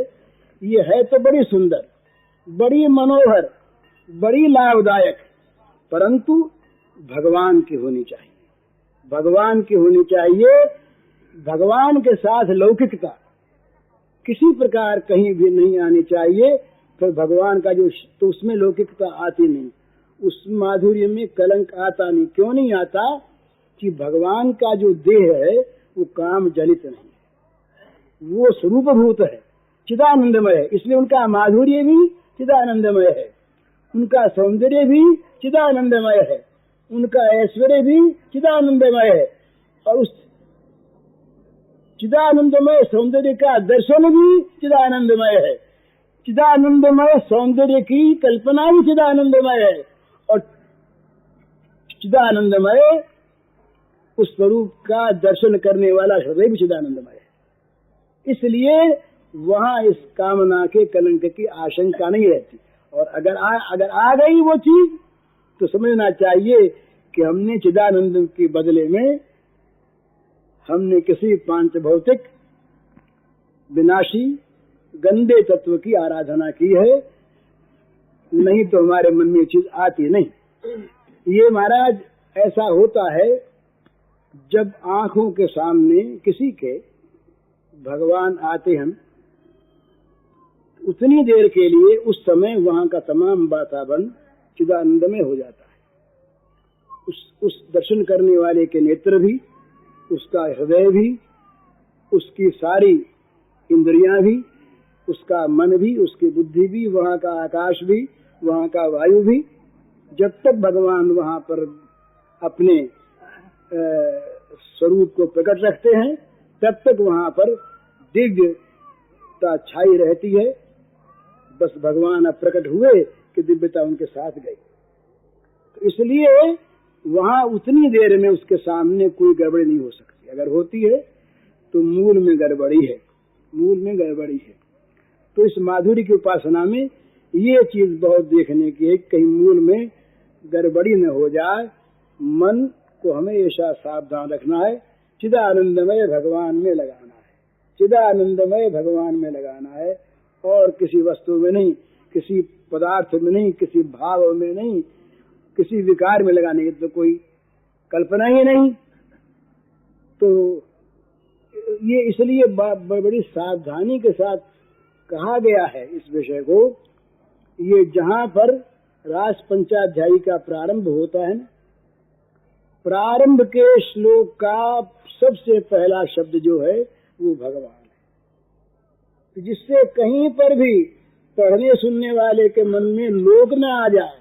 ये है तो बड़ी सुंदर, बड़ी मनोहर, बड़ी लाभदायक, परंतु भगवान की होनी चाहिए, भगवान की होनी चाहिए। भगवान के साथ लौकिकता किसी प्रकार कहीं भी नहीं आनी चाहिए। फिर भगवान का जो, तो उसमें लौकिकता आती नहीं, उस माधुर्य में कलंक आता नहीं। क्यों नहीं आता? कि भगवान का जो देह है वो काम जनित नहीं है, वो स्वरूपभूत है, चिदानंदमय है। इसलिए उनका माधुर्य भी चिदानंदमय है, उनका सौंदर्य भी चिदानंदमय है, उनका ऐश्वर्य भी चिदानंदमय है, और उस चिदानंदमय सौंदर्य का दर्शन भी चिदानंदमय है, चिदानंदमय सौंदर्य की कल्पना भी चिदानंदमय है, और चिदानंदमय उस स्वरूप का दर्शन करने वाला हृदय भी चिदानंदमय है। इसलिए वहां इस कामना के कलंक की आशंका नहीं रहती। और अगर आ गई वो चीज तो समझना चाहिए कि हमने चिदानंद के बदले में हमने किसी पांच भौतिक विनाशी गंदे तत्व की आराधना की है, नहीं तो हमारे मन में चीज आती नहीं। ये महाराज ऐसा होता है जब आंखों के सामने किसी के भगवान आते हैं, उतनी देर के लिए उस समय वहां का तमाम वातावरण चिदानंदमय हो जाता है। उस दर्शन करने वाले के नेत्र भी, उसका हृदय भी, उसकी सारी इंद्रियां भी, उसका मन भी, उसकी बुद्धि भी, वहां का आकाश भी, वहां का वायु भी, जब तक भगवान वहां पर अपने स्वरूप को प्रकट रखते हैं तब तक वहां पर दिव्यता छाई रहती है। बस भगवान अब प्रकट हुए कि दिव्यता उनके साथ गई। तो इसलिए वहां उतनी देर में उसके सामने कोई गड़बड़ी नहीं हो सकती। अगर होती है तो मूल में गड़बड़ी है, मूल में गड़बड़ी है। तो इस माधुर्य की उपासना में ये चीज बहुत देखने की है, कहीं मूल में गड़बड़ी न हो जाए। मन को हमेशा सावधान रखना है, चिदानंदमय भगवान में लगाना है, चिदानंदमय भगवान में लगाना है, और किसी वस्तु में नहीं, किसी पदार्थ में नहीं, किसी भाव में नहीं, किसी विकार में लगाने की तो कोई कल्पना ही नहीं। तो ये इसलिए बड़ी सावधानी के साथ कहा गया है इस विषय को। ये जहां पर रास पंचाध्यायी का प्रारंभ होता है, प्रारंभ के श्लोक का सबसे पहला शब्द जो है वो भगवान है, जिससे कहीं पर भी पढ़ने सुनने वाले के मन में लोक न आ जाए,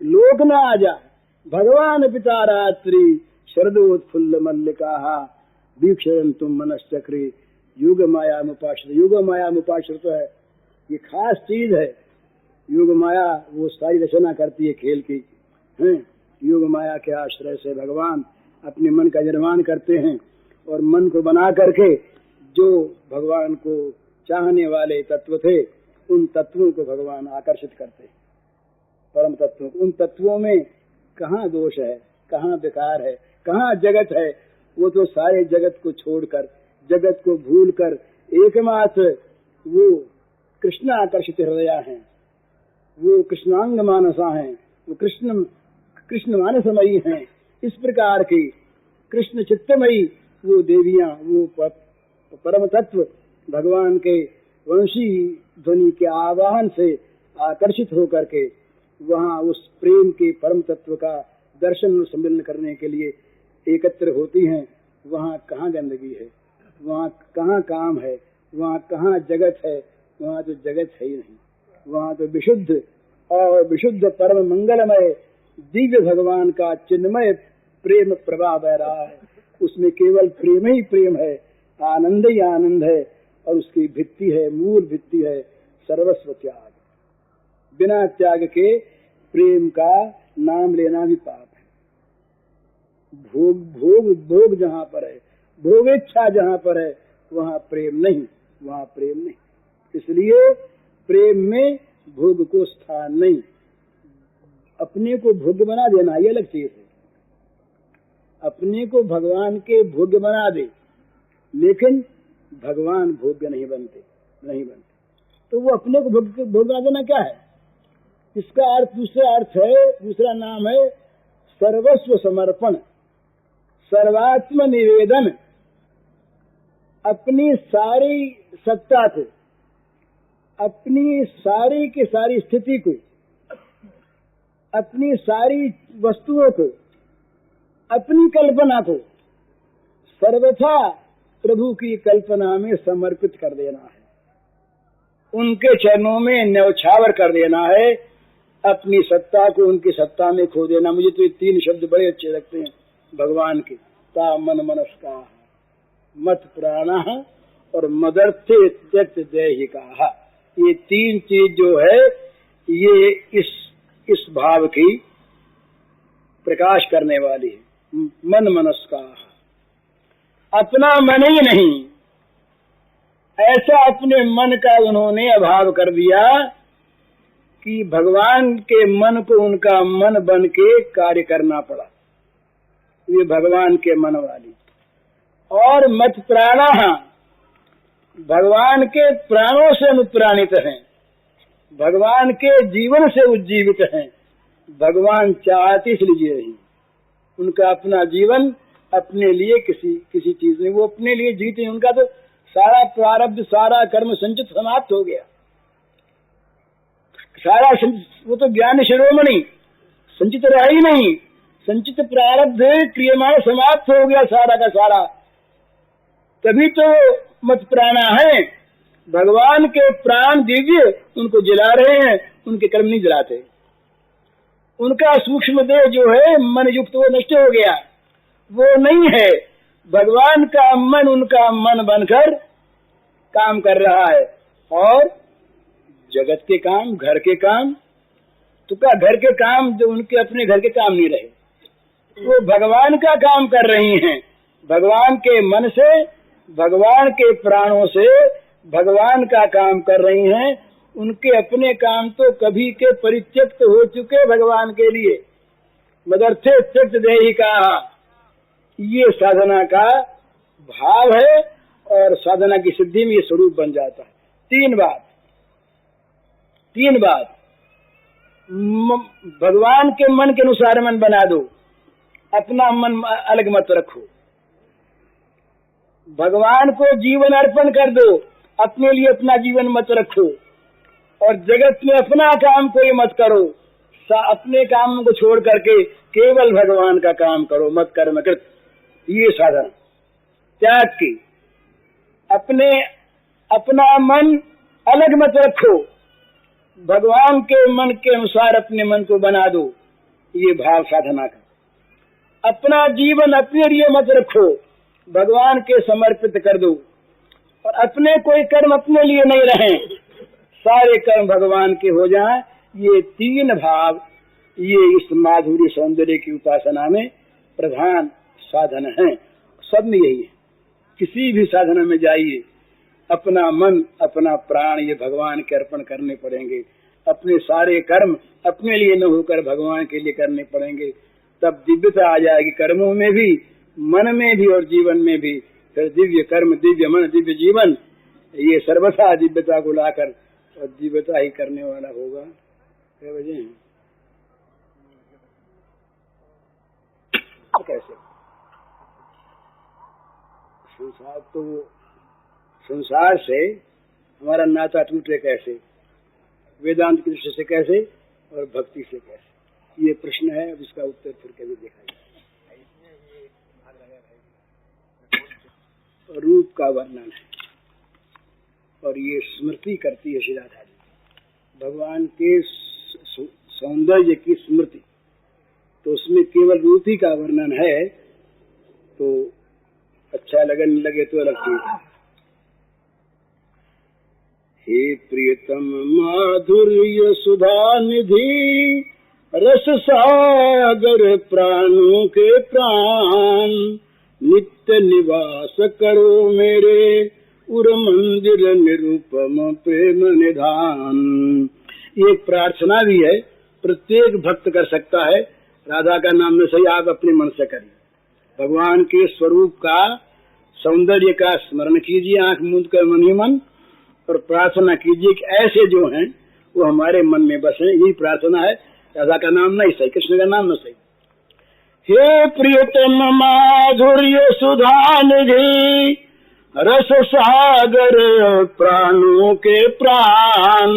लोक न आ जाए। भगवान पिता रात्रि शरदोत्फुल्ल मल्लिका दीक्षयन्तुम मनश्चक्रे युग माया मुपाश्रित। युग माया मुपाश्रित है, ये खास चीज है। युग माया वो सारी रचना करती है खेल की, हैं। युग माया के आश्रय से भगवान अपने मन का निर्माण करते हैं, और मन को बना करके जो भगवान को चाहने वाले तत्व थे उन तत्वों को भगवान आकर्षित करते हैं। परम तत्वों, उन तत्वों में कहाँ दोष है, कहाँ विकार है, कहाँ जगत है। वो तो सारे जगत को छोड़कर, जगत को भूलकर एकमात्र वो कृष्ण आकर्षित हृदय हैं, वो कृष्णांग मानसा हैं, वो कृष्ण मानसमयी हैं। इस प्रकार की कृष्ण चित्तमयी वो देवियां, वो परम तत्व भगवान के वंशी ध्वनि के आवाहन से आकर्षित होकर के वहाँ उस प्रेम के परम तत्व का दर्शन और सम्मिलन करने के लिए एकत्र होती हैं। वहाँ कहाँ गंदगी है, वहाँ कहाँ काम है, वहाँ कहाँ जगत है। वहाँ तो जगत है ही नहीं, वहाँ तो विशुद्ध और विशुद्ध परम मंगलमय दिव्य भगवान का चिन्मय प्रेम प्रवाह बह रहा है। उसमें केवल प्रेम ही प्रेम है, आनंद ही आनंद है, और उसकी भित्ति है, मूल भित्ति है सर्वस्व त्याग। बिना त्याग के प्रेम का नाम लेना भी पाप है। भोग भोग भोग जहाँ पर है, भोगेच्छा जहाँ पर है, वहाँ प्रेम नहीं, वहाँ प्रेम नहीं। इसलिए प्रेम में भोग को स्थान नहीं। अपने को भोग्य बना देना ये अलग चीज है। अपने को भगवान के भोग्य बना दे, लेकिन भगवान भोग्य नहीं बनते। तो वो अपने को भोग्य बना देना क्या है? इसका अर्थ दूसरा अर्थ है, दूसरा नाम है सर्वस्व समर्पण, सर्वात्म निवेदन। अपनी सारी सत्ता को, अपनी सारी की सारी स्थिति को, अपनी सारी वस्तुओं को, अपनी कल्पना को सर्वथा प्रभु की कल्पना में समर्पित कर देना है, उनके चरणों में न्यौछावर कर देना है, अपनी सत्ता को उनकी सत्ता में खो देना। मुझे तो ये तीन शब्द बड़े अच्छे लगते हैं भगवान के, ता मन मनस्का मत प्राणा और मदर्थे त्यक्त देहिका। ये तीन चीज जो है ये इस भाव की प्रकाश करने वाली है। मन मनस्का, अपना मन ही नहीं, ऐसा अपने मन का उन्होंने अभाव कर दिया कि भगवान के मन को उनका मन बन के कार्य करना पड़ा। ये भगवान के मन वाली। और मत प्राणा, भगवान के प्राणों से अनुप्राणित हैं, भगवान के जीवन से उज्जीवित हैं। भगवान चाहते इसलिए नहीं, उनका अपना जीवन अपने लिए किसी चीज में, वो अपने लिए जीते हैं। उनका तो सारा प्रारब्ध, सारा कर्म संचित समाप्त हो गया, सारा वो तो ज्ञान शिरोमणि संचित रहा ही नहीं। संचित प्रारब्ध क्रियमाण समाप्त हो गया सारा का सारा। तभी तो मत प्राणा है, भगवान के प्राण दिव्य उनको जला रहे हैं, उनके कर्म नहीं जलाते। उनका सूक्ष्म देह जो है मन युक्त, वो नष्ट हो गया, वो नहीं है। भगवान का मन उनका मन बनकर काम कर रहा है। और जगत के काम, घर के काम, तो क्या घर के काम जो उनके अपने घर के काम नहीं रहे, वो भगवान का काम कर रही हैं। भगवान के मन से, भगवान के प्राणों से भगवान का काम कर रही हैं। उनके अपने काम तो कभी के परित्यक्त हो चुके भगवान के लिए। मदर्थे त्यक्त देहिका, ये साधना का भाव है और साधना की सिद्धि में ये स्वरूप बन जाता है। तीन बात भगवान के मन के अनुसार मन बना दो, अपना मन अलग मत रखो। भगवान को जीवन अर्पण कर दो, अपने लिए अपना जीवन मत रखो। और जगत में अपना काम कोई मत करो, अपने काम को छोड़ करके केवल भगवान का काम करो। मत कर्म कृत, ये साधना त्याग की। अपना मन अलग मत रखो, भगवान के मन के अनुसार अपने मन को बना दो, ये भाव साधना का। अपना जीवन अपने लिए मत रखो, भगवान के समर्पित कर दो। और अपने कोई कर्म अपने लिए नहीं रहे, सारे कर्म भगवान के हो जाएं। ये तीन भाव, ये इस माधुर्य सौंदर्य की उपासना में प्रधान साधन हैं। सब में यही है। किसी भी साधना में जाइए, अपना मन अपना प्राण ये भगवान के अर्पण करने पड़ेंगे। अपने सारे कर्म अपने लिए न होकर भगवान के लिए करने पड़ेंगे, तब दिव्यता आ जाएगी कर्मों में भी, मन में भी और जीवन में भी। फिर दिव्य कर्म, दिव्य मन, दिव्य जीवन, ये सर्वथा दिव्यता को लाकर और दिव्यता ही करने वाला होगा। क्या वजह है? कैसे संसार, तो संसार से हमारा नाता टूटे कैसे, वेदांत की दृष्टि से कैसे और भक्ति से कैसे, ये प्रश्न है। अब इसका उत्तर फिर कभी देखा जाए। रूप का वर्णन है और ये स्मृति करती है श्री राधा जी, भगवान के सौंदर्य की स्मृति। तो उसमें केवल रूप ही का वर्णन है, तो अच्छा लगे न लगे तो अलग चीज। हे प्रियतम माधुर्य सुधा निधि, रस सागर प्राणों के प्राण, नित्य निवास करो मेरे उर मंदिर निरुपम प्रेम निधान। ये प्रार्थना भी है, प्रत्येक भक्त कर सकता है। राधा का नाम में सही आप अपने मन से करिए, भगवान के स्वरूप का सौंदर्य का स्मरण कीजिए आंख मूंद कर मन ही मन, और प्रार्थना कीजिए कि ऐसे जो हैं वो हमारे मन में बसे। यही प्रार्थना है। राधा का नाम नहीं सही, कृष्ण का नाम न सही। हे प्रियतम माधुर्य सुधा निधि, रस सागर प्राणों के प्राण,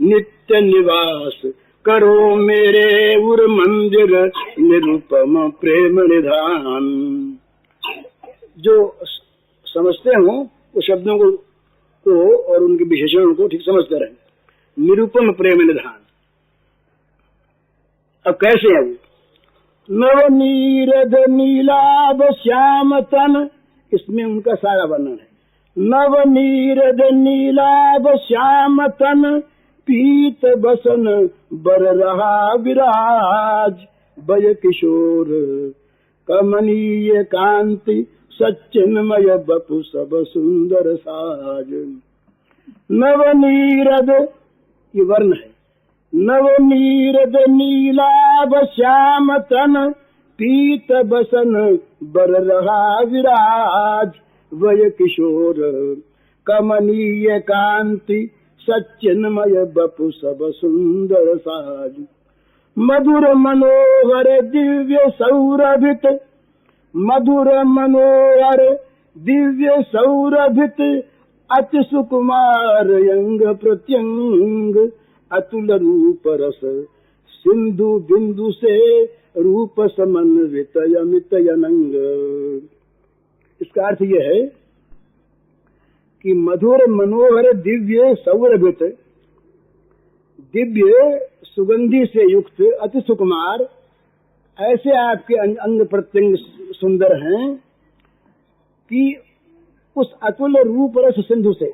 नित्य निवास करो मेरे उर मंदिर निरुपम प्रेम निधान। जो समझते हो वो शब्दों को और उनके विशेषणों को ठीक समझते रहे। निरुपम प्रेम निधान, अब कैसे है वो? नवनीरद नीलाभ श्याम तन, इसमें उनका सारा वर्णन है। नवनीरद नीलाभ श्याम तन, पीत बसन बर रहा विराज, भय किशोर कमनीय कांति, सच्चिन्मय बपु सब सुंदर साज। नवनीरद ये वर्ण है। नवनीरद नीलाभ श्याम तन, पीत बसन बर रहा विराज, वय किशोर कमनीय कांति, सच्चिन्मय बपु सब सुंदर साज। मधुर मनोहर दिव्य सौरभित, मधुर मनोहर दिव्य सौरभित, अति सुकुमार अंग प्रत्यंग, अतुल रूप रस सिंधु बिंदु से, रूप समन्वित अमित अनंग। इसका अर्थ यह है कि मधुर मनोहर दिव्य सौरभित, दिव्य सुगंधि से युक्त, अति सुकुमार, ऐसे आपके अंग प्रत्यंग सुंदर हैं कि उस अतुल रूप रस सिंधु से,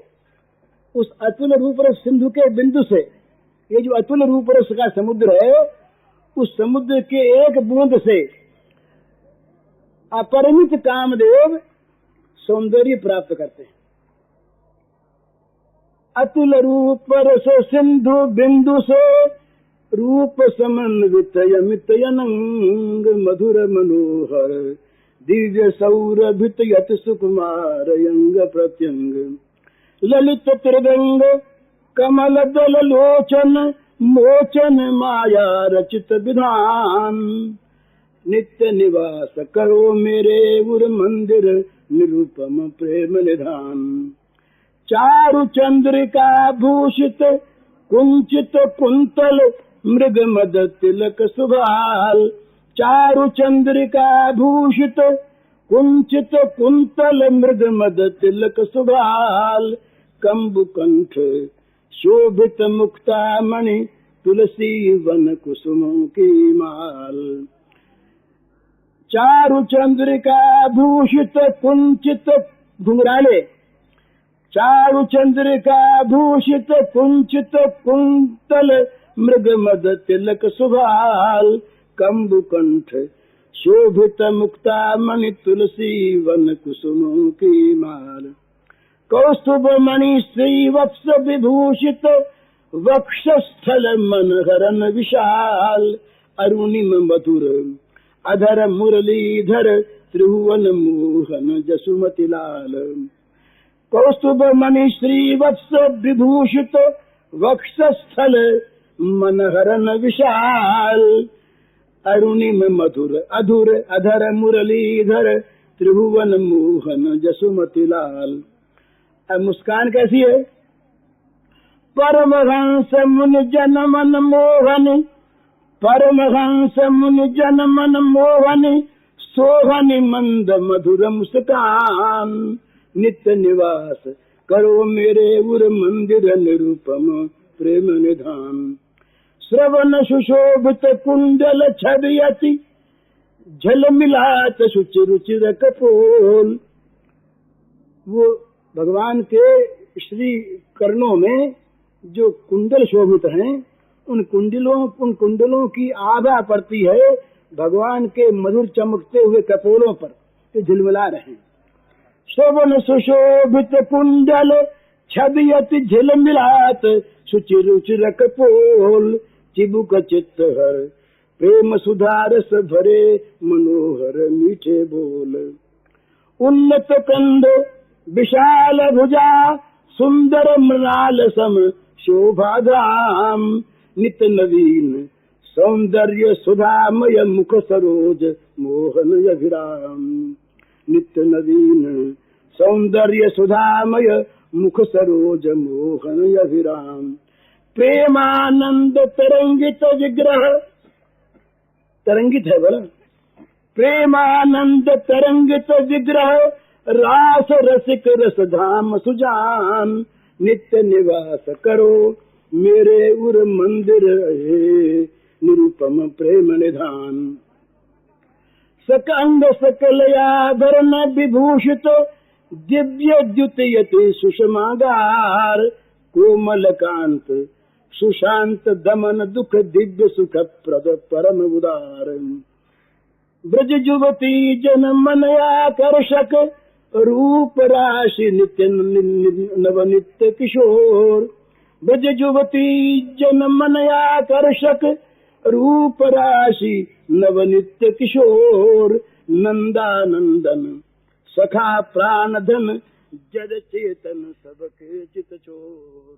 उस अतुल रूप रस सिंधु के बिंदु से, ये जो अतुल रूप रस का समुद्र है, उस समुद्र के एक बूंद से अपरिमित कामदेव सौंदर्य प्राप्त करते हैं। अतुल रूप रस सिंधु बिंदु से, रूप समन्वित अमित अनंग, मधुर मनोहर दिव्य सौरभित, यति सुकुमार अंग प्रत्यंग, ललित त्रिरंग कमल दल लोचन, मोचन माया रचित विधान, नित्य निवास करो मेरे उर मंदिर निरुपम प्रेम निधान। चारु चंद्रिका भूषित कुंचित कुंतल, मृग मद तिलक सुभाल, चारु चंद्रिका भूषित कुंचित कुंतल, मृग मद तिलक सुभाल, कंबु कंठ शोभित मुक्ता मणि, तुलसी वन कुसुमों की माल। चारु चंद्रिका भूषित कुंचित घुंघराले, चारु चंद्रिका भूषित कुंचित कुंतल, मृग मद तिलक सुभाल, कंबु कंठ शोभित मुक्ता मणि तुलसी वन कुसुमों की माल। कौस्तुभ मणि श्री वत्स विभूषित वक्षस्थल मनहरन विशाल। अरुणिम मधुर अधर मुरलीधर त्रिभुवन मोहन जसुमति लाल। कौस्तुभ मणि श्री वत्स विभूषित वक्षस्थल मनहरन विशाल। अरुणिम मधुर अधुर अधर मुरलीधर त्रिभुवन मोहन जसुमति लाल। अब मुस्कान कैसी है? परमहंस मुनि जन मन मोहन, परमहंस मुनि जन मन मोहन, सोहन मंद मधुर मुस्कान। नित्य निवास करो मेरे उर मंदिर निरूपम प्रेम निधान। श्रवण सुशोभित कुंडल छवि झल मिलात सुचि रुचिर कपोल। वो भगवान के श्री कर्णों में जो कुंडल शोभित हैं, उन कुंडलों की आभा पड़ती है भगवान के मधुर चमकते हुए कपोलों पर, जो झिलमिला रहे हैं। श्रवण सुशोभित कुंडल छवि झिलमिलात सुचि रुचिर कपोल। चिबुक चित्त हर प्रेम सुधारस भरे मनोहर मीठे बोल। उन्नत कंद विशाल भुजा सुंदर मृणाल सम शोभा धाम। नित नवीन सौंदर्य सुधामय मुख सरोज मोहन अभिराम। नित्य नवीन सौंदर्य सुधामय मुख सरोज मोहन अभिराम। प्रेमानंद तरंगित विग्रह, तरंगित है बोला, प्रेमानंद तरंगित विग्रह रास रसिक रस धाम सुजान। नित्य निवास करो मेरे उर मंदिर है निरूपम प्रेम निधान। सकंद सकल आभरण विभूषित दिव्य द्युतियति सुषमागार। कोमल कांत सुशांत दमन दुख दिव्य सुख प्रद परम उदार। ब्रज युवती जन मन आकर्षक रूप राशि नित्य नवनित्य किशोर। ब्रज युवती जन मन आकर्षक रूप राशि नवनित्य किशोर। नंदानंदन सखा प्राण धन जड़ चेतन सबके चित चोर।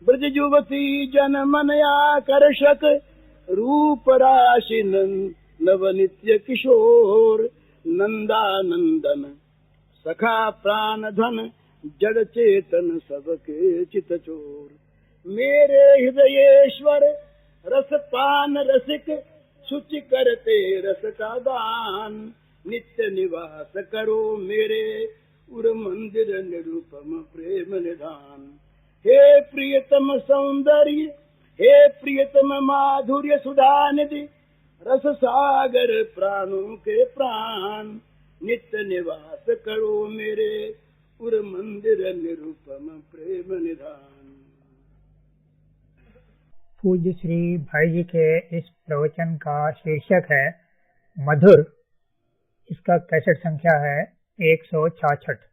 ब्रज युवती जन मन आकर्षक रूप राशि नवनित्य किशोर। नंदानंदन सखा प्राण धन जड़ चेतन सबके चित चोर। मेरे हृदयेश्वर रस पान रसिक शुचि करते रस का दान। नित्य निवास करो मेरे उर मंदिर निरूपम प्रेम निधान। हे प्रियतम सौंदर्य, हे प्रियतम माधुर्य सुधा निधि, रस सागर प्राणों के प्राण। नित्य निवास करो मेरे उर मंदिर निरूपम प्रेम निधान। पूज्य श्री भाई जी के इस प्रवचन का शीर्षक है मधुर। इसका कैसेट संख्या है 166।